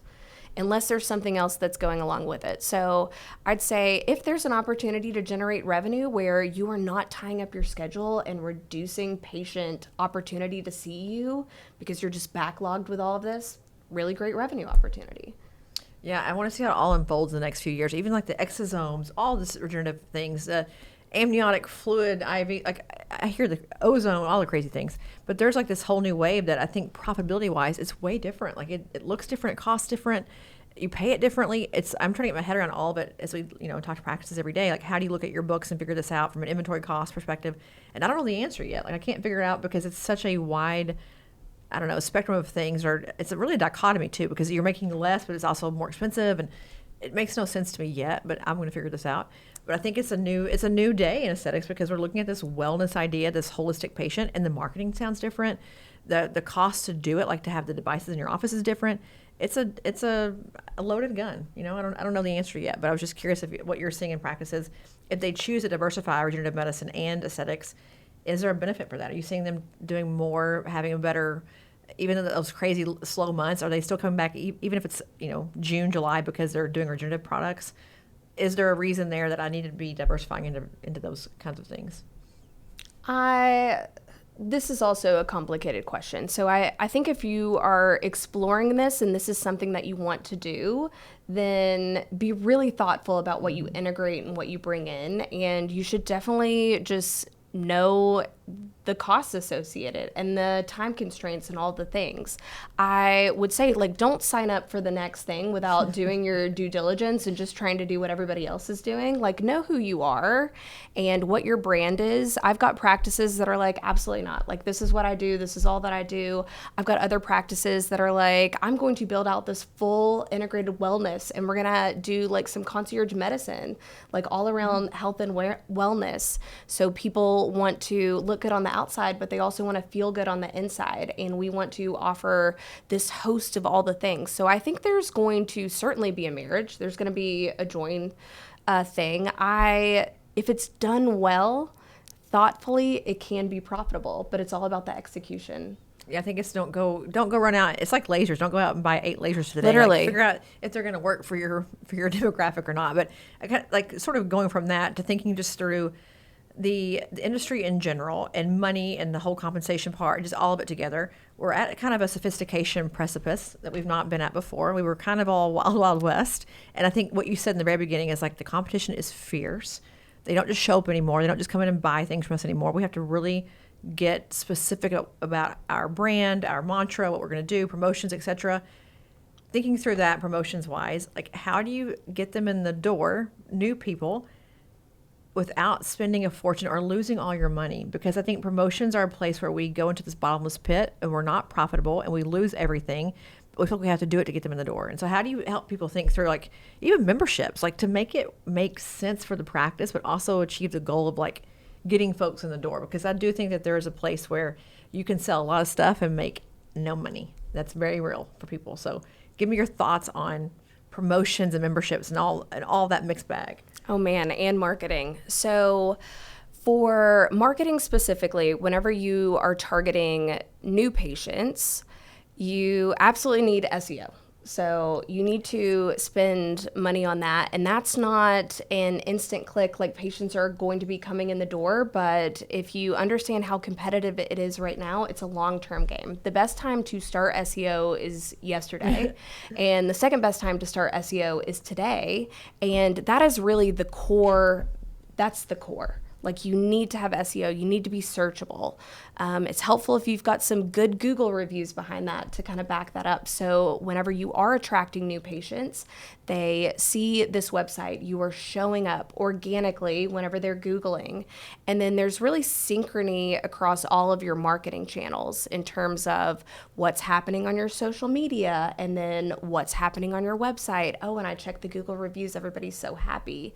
unless there's something else that's going along with it. So I'd say if there's an opportunity to generate revenue where you are not tying up your schedule and reducing patient opportunity to see you because you're just backlogged with all of this, really great revenue opportunity. Yeah, I want to see how it all unfolds in the next few years, even like the exosomes, all this regenerative things, amniotic fluid, IV, like I hear the ozone, all the crazy things, but there's like this whole new wave that I think profitability wise, it's way different. Like it looks different, it costs different, you pay it differently. I'm trying to get my head around all of it as we, talk to practices every day. Like how do you look at your books and figure this out from an inventory cost perspective? And I don't know the answer yet. Like I can't figure it out because it's such a wide, spectrum of things, or it's really a dichotomy too, because you're making less, but it's also more expensive, and it makes no sense to me yet, but I'm going to figure this out. But I think it's a new day in aesthetics because we're looking at this wellness idea, this holistic patient, and the marketing sounds different. The cost to do it, like to have the devices in your office, is different. It's a loaded gun. I don't know the answer yet, but I was just curious what you're seeing in practices. If they choose to diversify regenerative medicine and aesthetics, is there a benefit for that? Are you seeing them doing more, having a better even in those crazy slow months, are they still coming back, even if it's, June, July, because they're doing regenerative products? Is there a reason there that I need to be diversifying into those kinds of things? This is also a complicated question. So I think if you are exploring this and this is something that you want to do, then be really thoughtful about what you integrate and what you bring in. And you should definitely just know the costs associated and the time constraints and all the things. I would say, don't sign up for the next thing without doing your due diligence and just trying to do what everybody else is doing. Know who you are and what your brand is. I've got practices that are absolutely not. This is what I do. This is all that I do. I've got other practices that are I'm going to build out this full integrated wellness, and we're going to do some concierge medicine, all around health and wellness. So people want to look good on the outside, but they also want to feel good on the inside. And we want to offer this host of all the things. So I think there's going to certainly be a marriage. There's going to be a join thing. If it's done well, thoughtfully, it can be profitable, but it's all about the execution. Yeah, I think it's don't go run out. It's like lasers. Don't go out and buy 8 lasers today. Literally. Figure out if they're going to work for your demographic or not. But I kind of sort of going from that to thinking just through the industry in general and money and the whole compensation part, just all of it together. We're at kind of a sophistication precipice that we've not been at before. We were kind of all wild, wild west. And I think what you said in the very beginning is the competition is fierce. They don't just show up anymore. They don't just come in and buy things from us anymore. We have to really get specific about our brand, our mantra, what we're going to do, promotions, etc. Thinking through that promotions wise, how do you get them in the door, new people, without spending a fortune or losing all your money? Because I think promotions are a place where we go into this bottomless pit and we're not profitable and we lose everything. But we feel we have to do it to get them in the door. And so how do you help people think through even memberships, to make it make sense for the practice, but also achieve the goal of getting folks in the door? Because I do think that there is a place where you can sell a lot of stuff and make no money. That's very real for people. So give me your thoughts on promotions and memberships and all that mixed bag. Oh man, and marketing. So for marketing specifically, whenever you are targeting new patients, you absolutely need SEO. So you need to spend money on that. And that's not an instant click, patients are going to be coming in the door. But if you understand how competitive it is right now, it's a long-term game. The best time to start SEO is yesterday. And the second best time to start SEO is today. And that is really the core. That's the core. You need to have SEO. You need to be searchable. It's helpful if you've got some good Google reviews behind that to kind of back that up. So whenever you are attracting new patients, they see this website. You are showing up organically whenever they're Googling. And then there's really synchrony across all of your marketing channels in terms of what's happening on your social media and then what's happening on your website. Oh, and I checked the Google reviews. Everybody's so happy.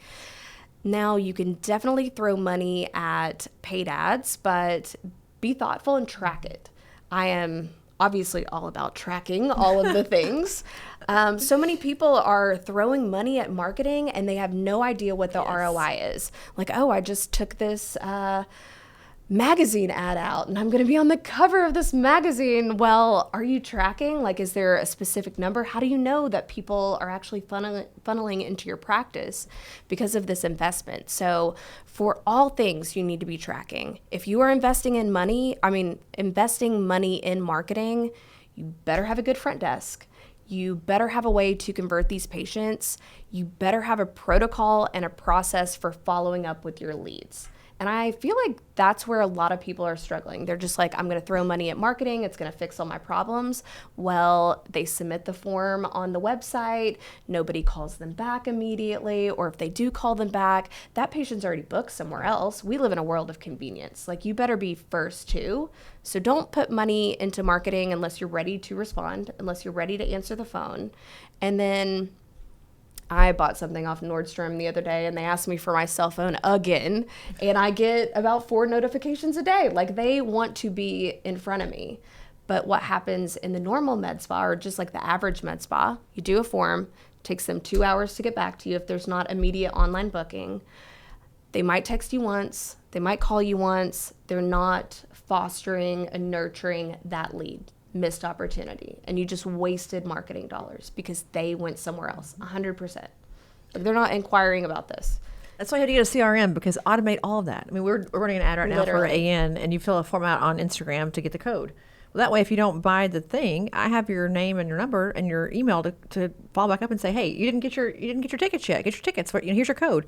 Now, you can definitely throw money at paid ads, but be thoughtful and track it. I am obviously all about tracking all of the things. So many people are throwing money at marketing and they have no idea what the ROI is. I just took this magazine ad out and I'm going to be on the cover of this magazine. Well, are you tracking? Is there a specific number? How do you know that people are actually funneling into your practice because of this investment? So for all things, you need to be tracking. If you are investing money in marketing, you better have a good front desk. You better have a way to convert these patients. You better have a protocol and a process for following up with your leads. And I feel like that's where a lot of people are struggling. They're just I'm going to throw money at marketing. It's going to fix all my problems. Well, they submit the form on the website. Nobody calls them back immediately. Or if they do call them back, that patient's already booked somewhere else. We live in a world of convenience. You better be first too. So don't put money into marketing unless you're ready to respond, unless you're ready to answer the phone. And then I bought something off Nordstrom the other day and they asked me for my cell phone again. And I get about 4 notifications a day. They want to be in front of me. But what happens in the normal med spa or just the average med spa, you do a form, takes them 2 hours to get back to you if there's not immediate online booking. They might text you once. They might call you once. They're not fostering and nurturing that lead. missed opportunity, and you just wasted marketing dollars because they went somewhere else. 100%. Like, they're not inquiring about this. That's why you have to get a CRM, because automate all of that. I mean, we're running an ad right now for Literally. AN, and you fill a form out on Instagram to get the code. Well, that way, if you don't buy the thing, I have your name and your number and your email to follow back up and say, hey, you didn't get your tickets yet. Get your tickets. Here's your code.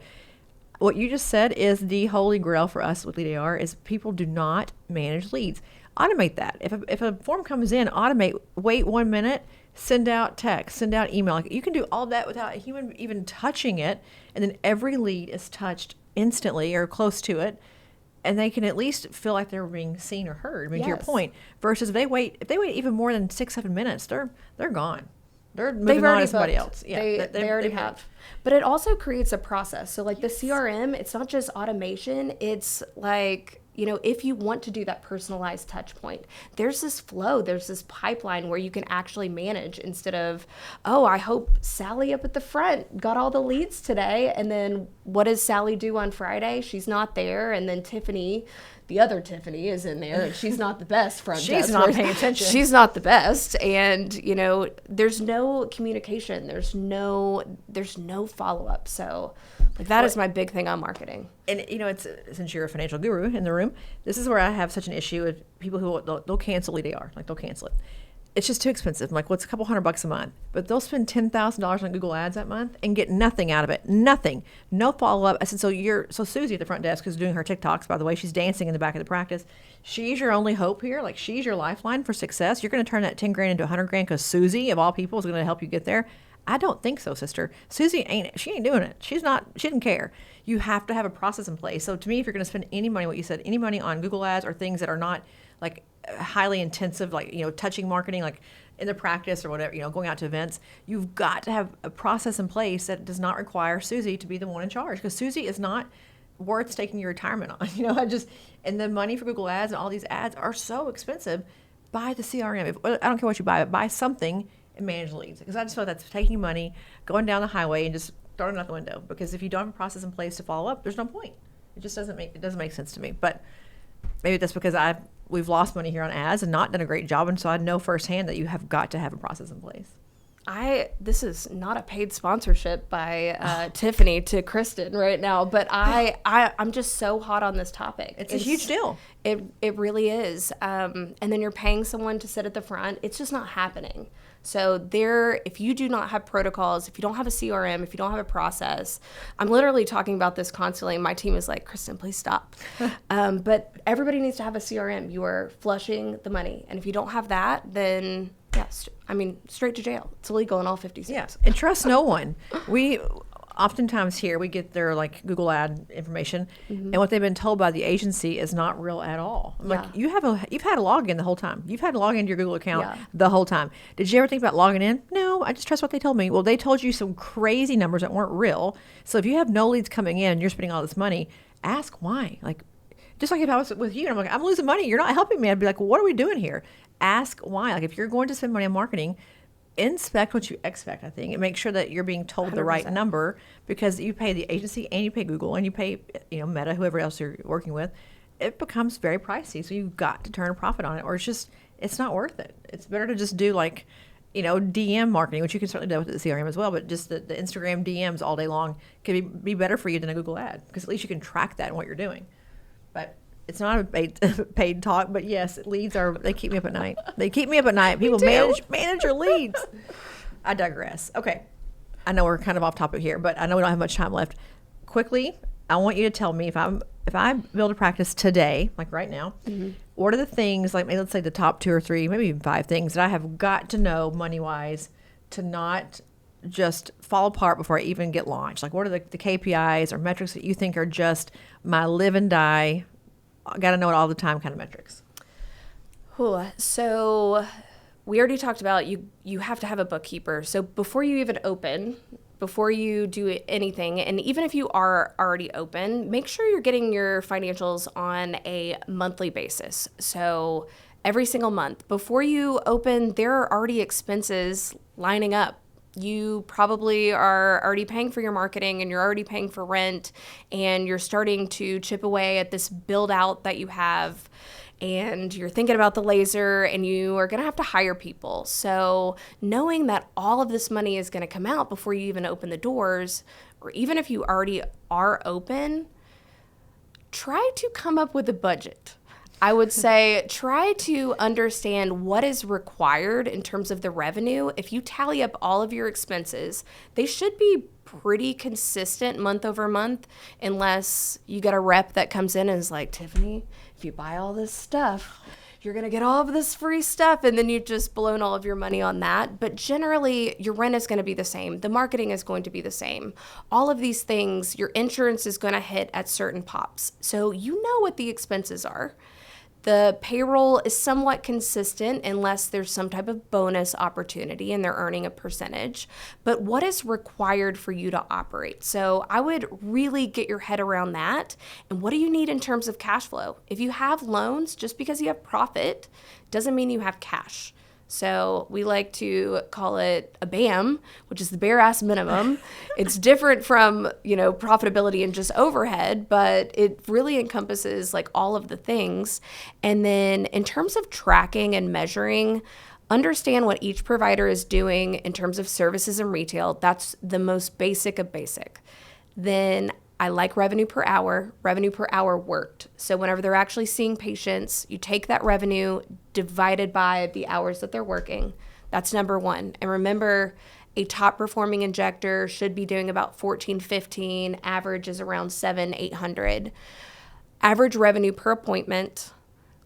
What you just said is the holy grail for us with Lead AR is people do not manage leads. Automate that. If a form comes in, automate. Wait 1 minute. Send out text. Send out email. Like, you can do all that without a human even touching it, and then every lead is touched instantly or close to it, and they can at least feel like they're being seen or heard. I mean, to your Yes. point. Versus if they wait even more than 6-7 minutes, they're gone. They're They've moving on already to somebody booked. else. Yeah, They already have. But it also creates a process. So like the CRM, it's not just automation. It's like, you know, if you want to do that personalized touch point, there's this flow, there's this pipeline where you can actually manage instead of, oh, I hope Sally up at the front got all the leads today. And then what does Sally do on Friday? She's not there. And then Tiffany, the other Tiffany, is in there, and she's not the best front She's desk not person. paying attention. She's not the best, and you know, there's no communication. There's no follow up. So, like, that is my big thing on marketing. And you know, it's since you're a financial guru in the room, this is where I have such an issue with people who they'll cancel Lead AR, like they'll cancel it. It's just too expensive. I'm like, what's a couple $100 a month? But they'll spend $10,000 on Google Ads that month and get nothing out of it. Nothing. No follow up. I said, so Susie at the front desk, who's doing her TikToks, by the way, she's dancing in the back of the practice. She's your only hope here. Like, she's your lifeline for success. You're going to turn that 10 grand into 100 grand because Susie, of all people, is going to help you get there. I don't think so, sister. Susie ain't doing it. She didn't care. You have to have a process in place. So to me, if you're going to spend any money, what you said, any money on Google Ads or things that are not like highly intensive, like, you know, touching marketing, like in the practice or whatever, you know, going out to events, you've got to have a process in place that does not require Susie to be the one in charge, because Susie is not worth taking your retirement on. You know, and the money for Google Ads and all these ads are so expensive. Buy the CRM. I don't care what you buy, but buy something and manage leads, because I just feel like that's taking money, going down the highway and just throwing it out the window, because if you don't have a process in place to follow up, there's no point. It just doesn't make sense to me. But maybe that's because we've lost money here on ads and not done a great job, and so I know firsthand that you have got to have a process in place. This is not a paid sponsorship by Tiffany to Christin right now, but I'm just so hot on this topic. It's a huge deal. It really is. And then you're paying someone to sit at the front. It's just not happening. So if you do not have protocols, if you don't have a CRM, if you don't have a process, I'm literally talking about this constantly. My team is like, Christin, please stop. But everybody needs to have a CRM. You are flushing the money. And if you don't have that, then straight to jail. It's illegal in all 50 states. Yeah, and trust no one. We oftentimes here we get their like Google ad information, and what they've been told by the agency is not real at all. I'm like, you've had a login the whole time. You've had to log into your Google account the whole time. Did you ever think about logging in? No, I just trust what they told me. Well, they told you some crazy numbers that weren't real. So if you have no leads coming in and you're spending all this money, ask why. Like, just like if I was with you and I'm like, I'm losing money, you're not helping me. I'd be like, well, what are we doing here? Ask why. Like, if you're going to spend money on marketing, inspect what you expect, I think, and make sure that you're being told 100%. The right number, because you pay the agency and you pay Google and you pay, you know, Meta, whoever else you're working with. It becomes very pricey. So you've got to turn a profit on it, or it's not worth it. It's better to just do like, you know, DM marketing, which you can certainly do with the CRM as well, but just the Instagram DMs all day long can be better for you than a Google ad, because at least you can track that and what you're doing. But it's not a paid talk, but yes, they keep me up at night. They keep me up at night. People manage your leads. I digress. Okay. I know we're kind of off topic here, but I know we don't have much time left. Quickly, I want you to tell me if I build a practice today, like right now, what are the things, like maybe let's say the top 2 or 3, maybe even 5 things that I have got to know money-wise to not just fall apart before I even get launched? Like, what are the KPIs or metrics that you think are just my live and die, got to know it all the time kind of metrics? So we already talked about you have to have a bookkeeper. So before you even open, before you do anything, and even if you are already open, make sure you're getting your financials on a monthly basis. So every single month before you open, there are already expenses lining up. You probably are already paying for your marketing and you're already paying for rent and you're starting to chip away at this build out that you have and you're thinking about the laser and you are going to have to hire people. So knowing that all of this money is going to come out before you even open the doors, or even if you already are open, try to come up with a budget. I would say try to understand what is required in terms of the revenue. If you tally up all of your expenses, they should be pretty consistent month over month, unless you get a rep that comes in and is like, Tiffany, if you buy all this stuff, you're going to get all of this free stuff, and then you've just blown all of your money on that. But generally, your rent is going to be the same. The marketing is going to be the same. All of these things, your insurance is going to hit at certain pops. So you know what the expenses are. The payroll is somewhat consistent unless there's some type of bonus opportunity and they're earning a percentage. But what is required for you to operate? So I would really get your head around that. And what do you need in terms of cash flow? If you have loans, just because you have profit doesn't mean you have cash. So we like to call it a BAM, which is the bare ass minimum. It's different from, profitability and just overhead, but it really encompasses like all of the things. And then in terms of tracking and measuring, understand what each provider is doing in terms of services and retail. That's the most basic of basic. Then I like revenue per hour worked. So whenever they're actually seeing patients, you take that revenue divided by the hours that they're working. That's number one. And remember, a top performing injector should be doing about 14, 15. Average is around 700, 800. Average revenue per appointment.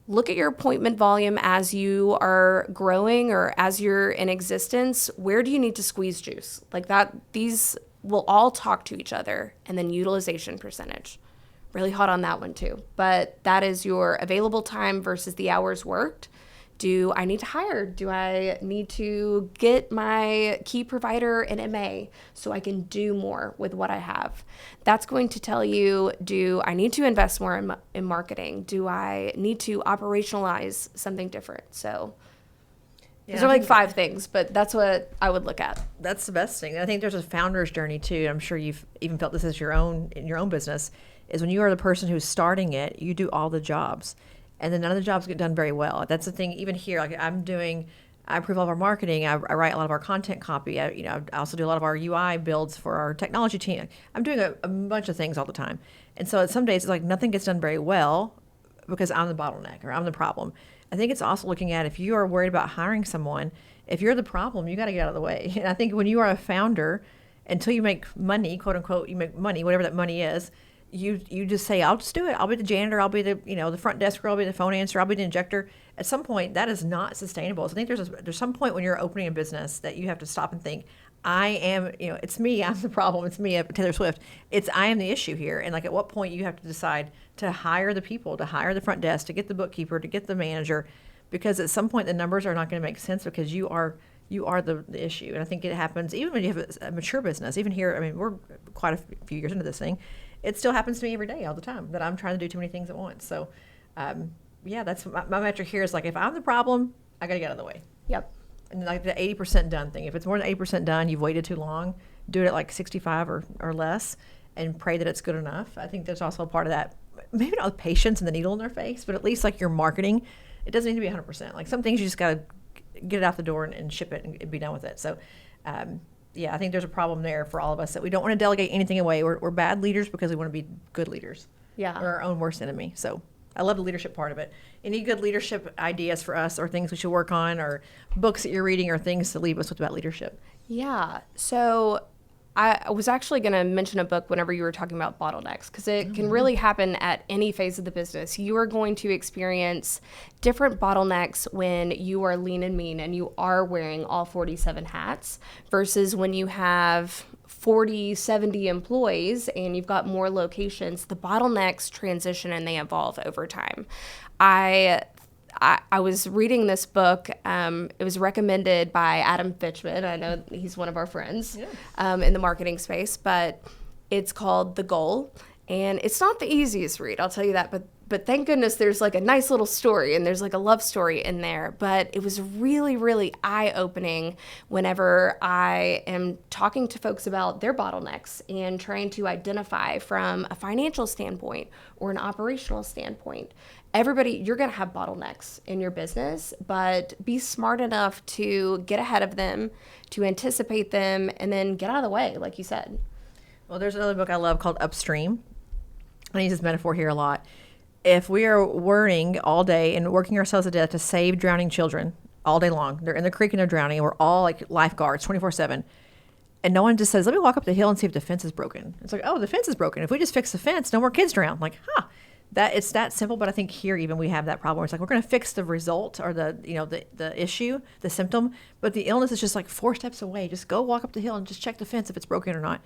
Look at your appointment volume as you are growing or as you're in existence. Where do you need to squeeze juice? Like that, these will all talk to each other. And then utilization percentage. Really hot on that one too. But that is your available time versus the hours worked. Do I need to hire? Do I need to get my key provider an MA so I can do more with what I have? That's going to tell you, do I need to invest more in marketing? Do I need to operationalize something different? So those are like 5 things, but that's what I would look at. That's the best thing. I think there's a founder's journey too. I'm sure you've even felt this as in your own business, is when you are the person who's starting it, you do all the jobs. And then none of the jobs get done very well. That's the thing. Even here, like I approve all of our marketing. I write a lot of our content copy. I also do a lot of our UI builds for our technology team. I'm doing a bunch of things all the time. And so some days it's like nothing gets done very well because I'm the bottleneck or I'm the problem. I think it's also looking at, if you are worried about hiring someone, if you're the problem, you got to get out of the way. And I think when you are a founder, until you make money, quote unquote, you make money, whatever that money is, you just say, I'll just do it. I'll be the janitor. I'll be the front desk girl. I'll be the phone answer. I'll be the injector. At some point, that is not sustainable. So I think there's some point when you're opening a business that you have to stop and think, I am, it's me. I'm the problem. It's me, Taylor Swift. I am the issue here. And like at what point you have to decide to hire the people, to hire the front desk, to get the bookkeeper, to get the manager, because at some point the numbers are not going to make sense because you are the issue. And I think it happens even when you have a mature business. Even here, I mean, we're quite a few years into this thing. It still happens to me every day, all the time, that I'm trying to do too many things at once. So, that's my metric here is like, if I'm the problem, I got to get out of the way. Yep. And like the 80% done thing. If it's more than 80% done, you've waited too long, do it at like 65 or less and pray that it's good enough. I think there's also a part of that, maybe not with patience and the needle in their face, but at least like your marketing, it doesn't need to be 100%. Like some things you just got to get it out the door and ship it and be done with it. So, I think there's a problem there for all of us that we don't want to delegate anything away. We're bad leaders because we want to be good leaders. Yeah. We're our own worst enemy. So I love the leadership part of it. Any good leadership ideas for us or things we should work on or books that you're reading or things to leave us with about leadership? Yeah. So I was actually going to mention a book whenever you were talking about bottlenecks, because it can really happen at any phase of the business. You are going to experience different bottlenecks when you are lean and mean and you are wearing all 47 hats versus when you have 40, 70 employees and you've got more locations. The bottlenecks transition and they evolve over time. I was reading this book. It was recommended by Adam Fitchman. I know he's one of our friends in the marketing space, but it's called The Goal. And it's not the easiest read, I'll tell you that, but thank goodness there's like a nice little story and there's like a love story in there. But it was really, really eye-opening whenever I am talking to folks about their bottlenecks and trying to identify from a financial standpoint or an operational standpoint. Everybody, you're going to have bottlenecks in your business, but be smart enough to get ahead of them, to anticipate them, and then get out of the way, like you said. Well, there's another book I love called Upstream. I use this metaphor here a lot. If we are worrying all day and working ourselves to death to save drowning children all day long, they're in the creek and they're drowning, and we're all like lifeguards 24/7, and no one just says, let me walk up the hill and see if the fence is broken. It's like, oh, the fence is broken. If we just fix the fence, no more kids drown. Like, it's that simple. But I think here even we have that problem where it's like, we're going to fix the result or the issue, the symptom, but the illness is just like 4 steps away. Just go walk up the hill and just check the fence if it's broken or not.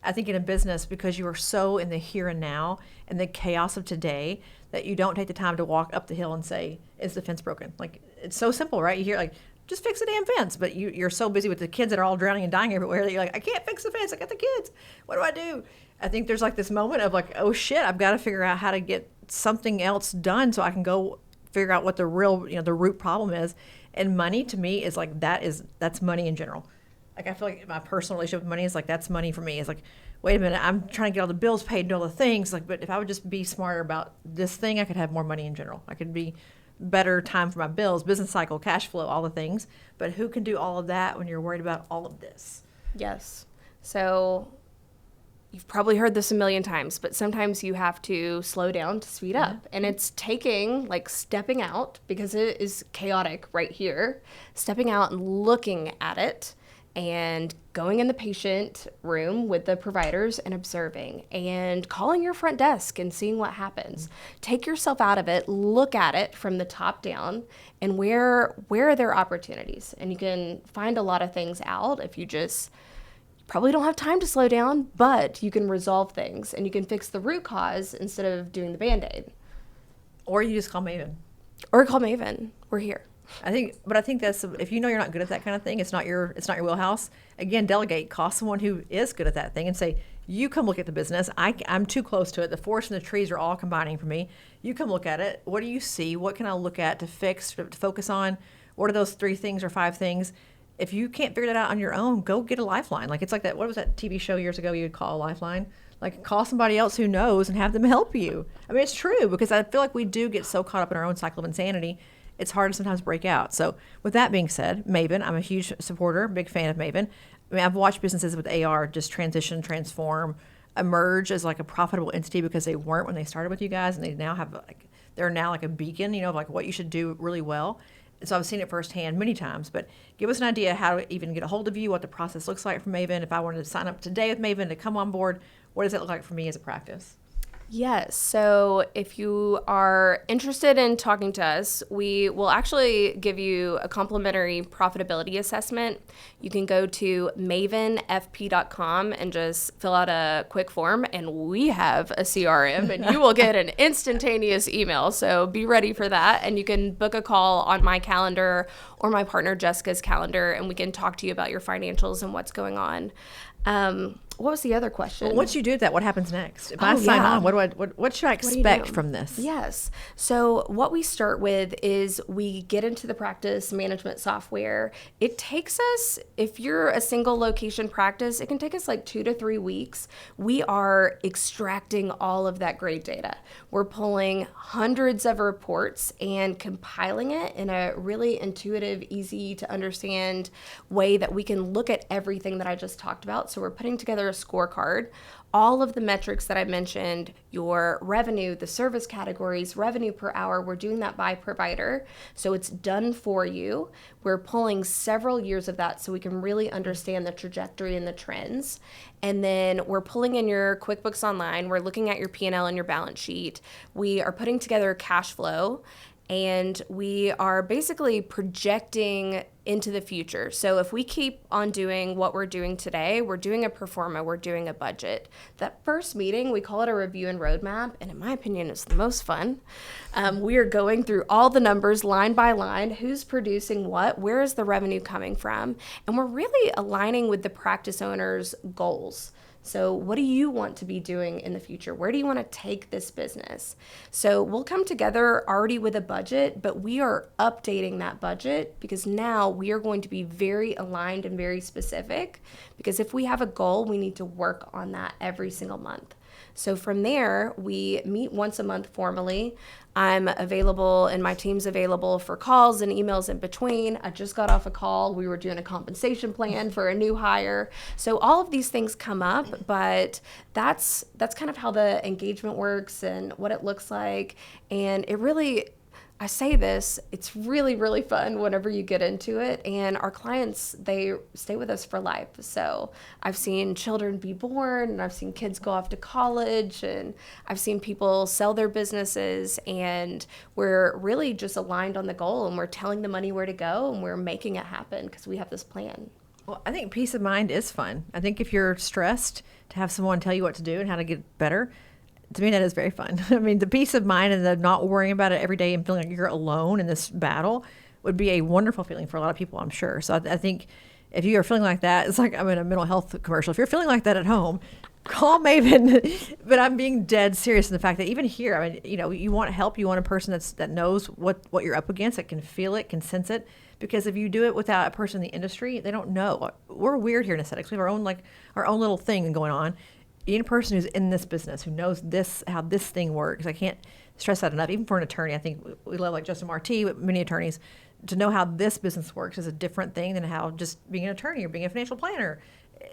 I think in a business, because you are so in the here and now and the chaos of today, that you don't take the time to walk up the hill and say, is the fence broken? Like, it's so simple, right? You hear like, just fix the damn fence. But you're so busy with the kids that are all drowning and dying everywhere that you're like, I can't fix the fence. I got the kids. What do I do? I think there's like this moment of like, oh shit, I've got to figure out how to get something else done so I can go figure out what the real, the root problem is. And money to me is like, that's money in general. Like, I feel like my personal relationship with money is like, that's money for me. It's like, wait a minute, I'm trying to get all the bills paid and all the things. Like, but if I would just be smarter about this thing, I could have more money in general. I could be better time for my bills, business cycle, cash flow, all the things. But who can do all of that when you're worried about all of this? Yes. So you've probably heard this a million times, but sometimes you have to slow down to speed up. And it's taking, like, stepping out, because it is chaotic right here, stepping out and looking at it and going in the patient room with the providers and observing and calling your front desk and seeing what happens. Take yourself out of it, look at it from the top down, and where are there opportunities? And you can find a lot of things out if you just probably don't have time to slow down, but you can resolve things and you can fix the root cause instead of doing the Band-Aid. Or you just call Maven. Or call Maven. We're here. I think that's, if you know you're not good at that kind of thing, it's not your wheelhouse. Again, delegate. Call someone who is good at that thing and say, you come look at the business. I'm too close to it. The forest and the trees are all combining for me. You come look at it. What do you see? What can I look at to fix, to focus on? What are those 3 things or 5 things? If you can't figure that out on your own, go get a lifeline. Like, it's like that, what was that TV show years ago you would call a lifeline? Like, call somebody else who knows and have them help you. I mean, it's true, because I feel like we do get so caught up in our own cycle of insanity, it's hard to sometimes break out. So with that being said, Maven, I'm a huge supporter, big fan of Maven. I mean, I've watched businesses with AR just transition, transform, emerge as like a profitable entity because they weren't when they started with you guys, and they're now like a beacon, of like what you should do really well. And so I've seen it firsthand many times, but give us an idea how to even get a hold of you, what the process looks like for Maven. If I wanted to sign up today with Maven to come on board, what does it look like for me as a practice? Yes. So if you are interested in talking to us, we will actually give you a complimentary profitability assessment. You can go to mavenfp.com and just fill out a quick form, and we have a CRM, and you will get an instantaneous email. So be ready for that. And you can book a call on my calendar or my partner Jessica's calendar, and we can talk to you about your financials and what's going on. What was the other question? Well, once you do that, what happens next? If I sign on, what should I expect from this? Yes. So what we start with is we get into the practice management software. It takes us, if you're a single location practice, it can take us like 2 to 3 weeks. We are extracting all of that great data. We're pulling hundreds of reports and compiling it in a really intuitive, easy to understand way that we can look at everything that I just talked about. So we're putting together a scorecard, all of the metrics that I mentioned, your revenue, the service categories, revenue per hour, we're doing that by provider. So it's done for you. We're pulling several years of that so we can really understand the trajectory and the trends. And then we're pulling in your QuickBooks Online. We're looking at your P&L and your balance sheet. We are putting together cash flow, and we are basically projecting into the future. So if we keep on doing what we're doing today, we're doing a pro forma, we're doing a budget. That first meeting, we call it a review and roadmap, and in my opinion, it's the most fun. We are going through all the numbers line by line, who's producing what, where is the revenue coming from, and we're really aligning with the practice owner's goals. So what do you want to be doing in the future? Where do you want to take this business? So we'll come together already with a budget, but we are updating that budget because now we are going to be very aligned and very specific, because if we have a goal, we need to work on that every single month. So from there, we meet once a month formally. I'm available and my team's available for calls and emails in between. I just got off a call. We were doing a compensation plan for a new hire. So all of these things come up, but that's kind of how the engagement works and what it looks like. And it really, I say this, it's really, really fun whenever you get into it. And our clients, they stay with us for life. So I've seen children be born, and I've seen kids go off to college, and I've seen people sell their businesses, and we're really just aligned on the goal, and we're telling the money where to go, and we're making it happen because we have this plan. Well, I think peace of mind is fun. I think if you're stressed, to have someone tell you what to do and how to get better, to me, that is very fun. I mean, the peace of mind and the not worrying about it every day and feeling like you're alone in this battle would be a wonderful feeling for a lot of people, I'm sure. So I think if you are feeling like that, it's like I'm in a mental health commercial. If you're feeling like that at home, call Maven. But I'm being dead serious in the fact that even here, I mean, you want help. You want a person that knows what you're up against, that can feel it, can sense it. Because if you do it without a person in the industry, they don't know. We're weird here in aesthetics. We have our own little thing going on. You need a person who's in this business, who knows how this thing works. I can't stress that enough. Even for an attorney, I think we love like Justin Marti, but many attorneys, to know how this business works is a different thing than how just being an attorney or being a financial planner.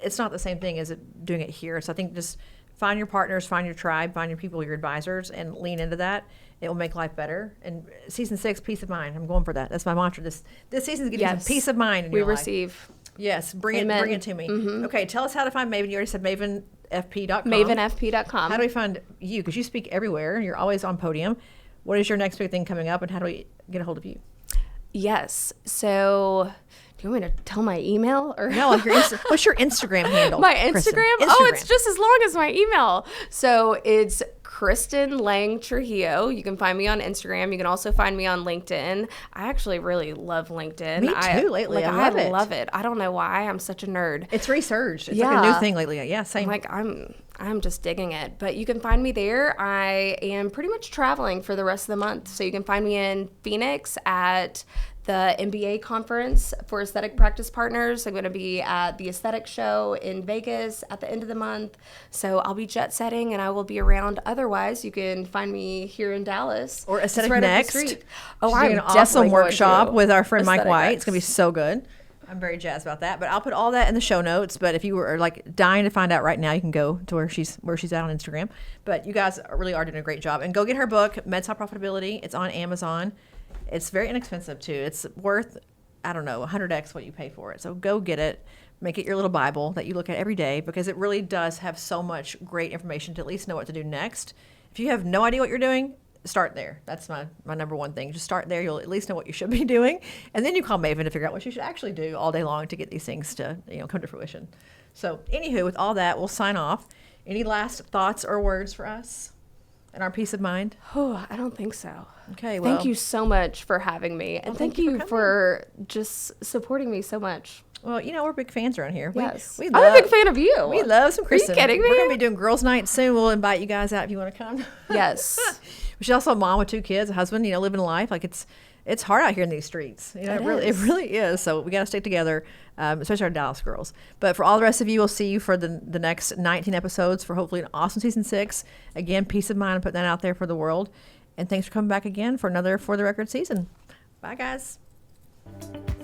It's not the same thing as doing it here. So I think just find your partners, find your tribe, find your people, your advisors, and lean into that. It will make life better. And season 6, peace of mind. I'm going for that. That's my mantra. This season is getting some peace of mind in your life. We receive. Yes, bring it to me. Mm-hmm. Okay, tell us how to find Maven. You already said MavenFP.com. MavenFP.com. How do we find you? Because you speak everywhere. You're always on podium. What is your next big thing coming up, and how do we get a hold of you? Yes. So, do you want me to tell my email? Or no, what's your Instagram handle? My Instagram? Oh, it's just as long as my email. So it's Christin Lang Trujillo. You can find me on Instagram. You can also find me on LinkedIn. I actually really love LinkedIn. Me too, lately. I love it. I don't know why. I'm such a nerd. It's resurged. It's like a new thing lately. Yeah, same. I'm just digging it. But you can find me there. I am pretty much traveling for the rest of the month. So you can find me in Phoenix at the MBA conference for aesthetic practice partners. I'm going to be at the aesthetic show in Vegas at the end of the month. So I'll be jet setting and I will be around. Otherwise, you can find me here in Dallas. Or Aesthetic Next. Oh, I'm doing an awesome workshop with our friend Mike White. It's going to be so good. I'm very jazzed about that. But I'll put all that in the show notes. But if you were like dying to find out right now, you can go to where she's at on Instagram. But you guys really are doing a great job. And go get her book, MedSpa Profitability. It's on Amazon. It's very inexpensive too. It's worth, 100x what you pay for it. So go get it. Make it your little Bible that you look at every day, because it really does have so much great information to at least know what to do next. If you have no idea what you're doing, start there. That's my number one thing. Just start there. You'll at least know what you should be doing. And then you call Maven to figure out what you should actually do all day long to get these things to come to fruition. So anywho, with all that, we'll sign off. Any last thoughts or words for us and our peace of mind? Oh, I don't think so. Okay, well. Thank you so much for having me. And thank you for just supporting me so much. Well, we're big fans around here. Yes. I'm a big fan of you. We love some Christin. Are you kidding me? We're going to be doing girls' night soon. We'll invite you guys out if you want to come. Yes. She's also a mom with 2 kids, a husband, living life. Like it's hard out here in these streets. It really is. So we got to stick together, especially our Dallas girls. But for all the rest of you, we'll see you for the next 19 episodes for hopefully an awesome season 6. Again, peace of mind and putting that out there for the world. And thanks for coming back again for another For the Record season. Bye, guys.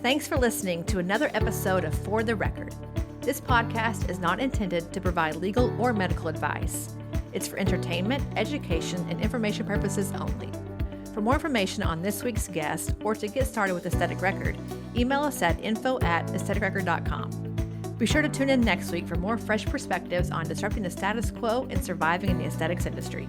Thanks for listening to another episode of For the Record. This podcast is not intended to provide legal or medical advice. It's for entertainment, education, and information purposes only. For more information on this week's guest or to get started with Aesthetic Record, email us at info@aestheticrecord.com. Be sure to tune in next week for more fresh perspectives on disrupting the status quo and surviving in the aesthetics industry.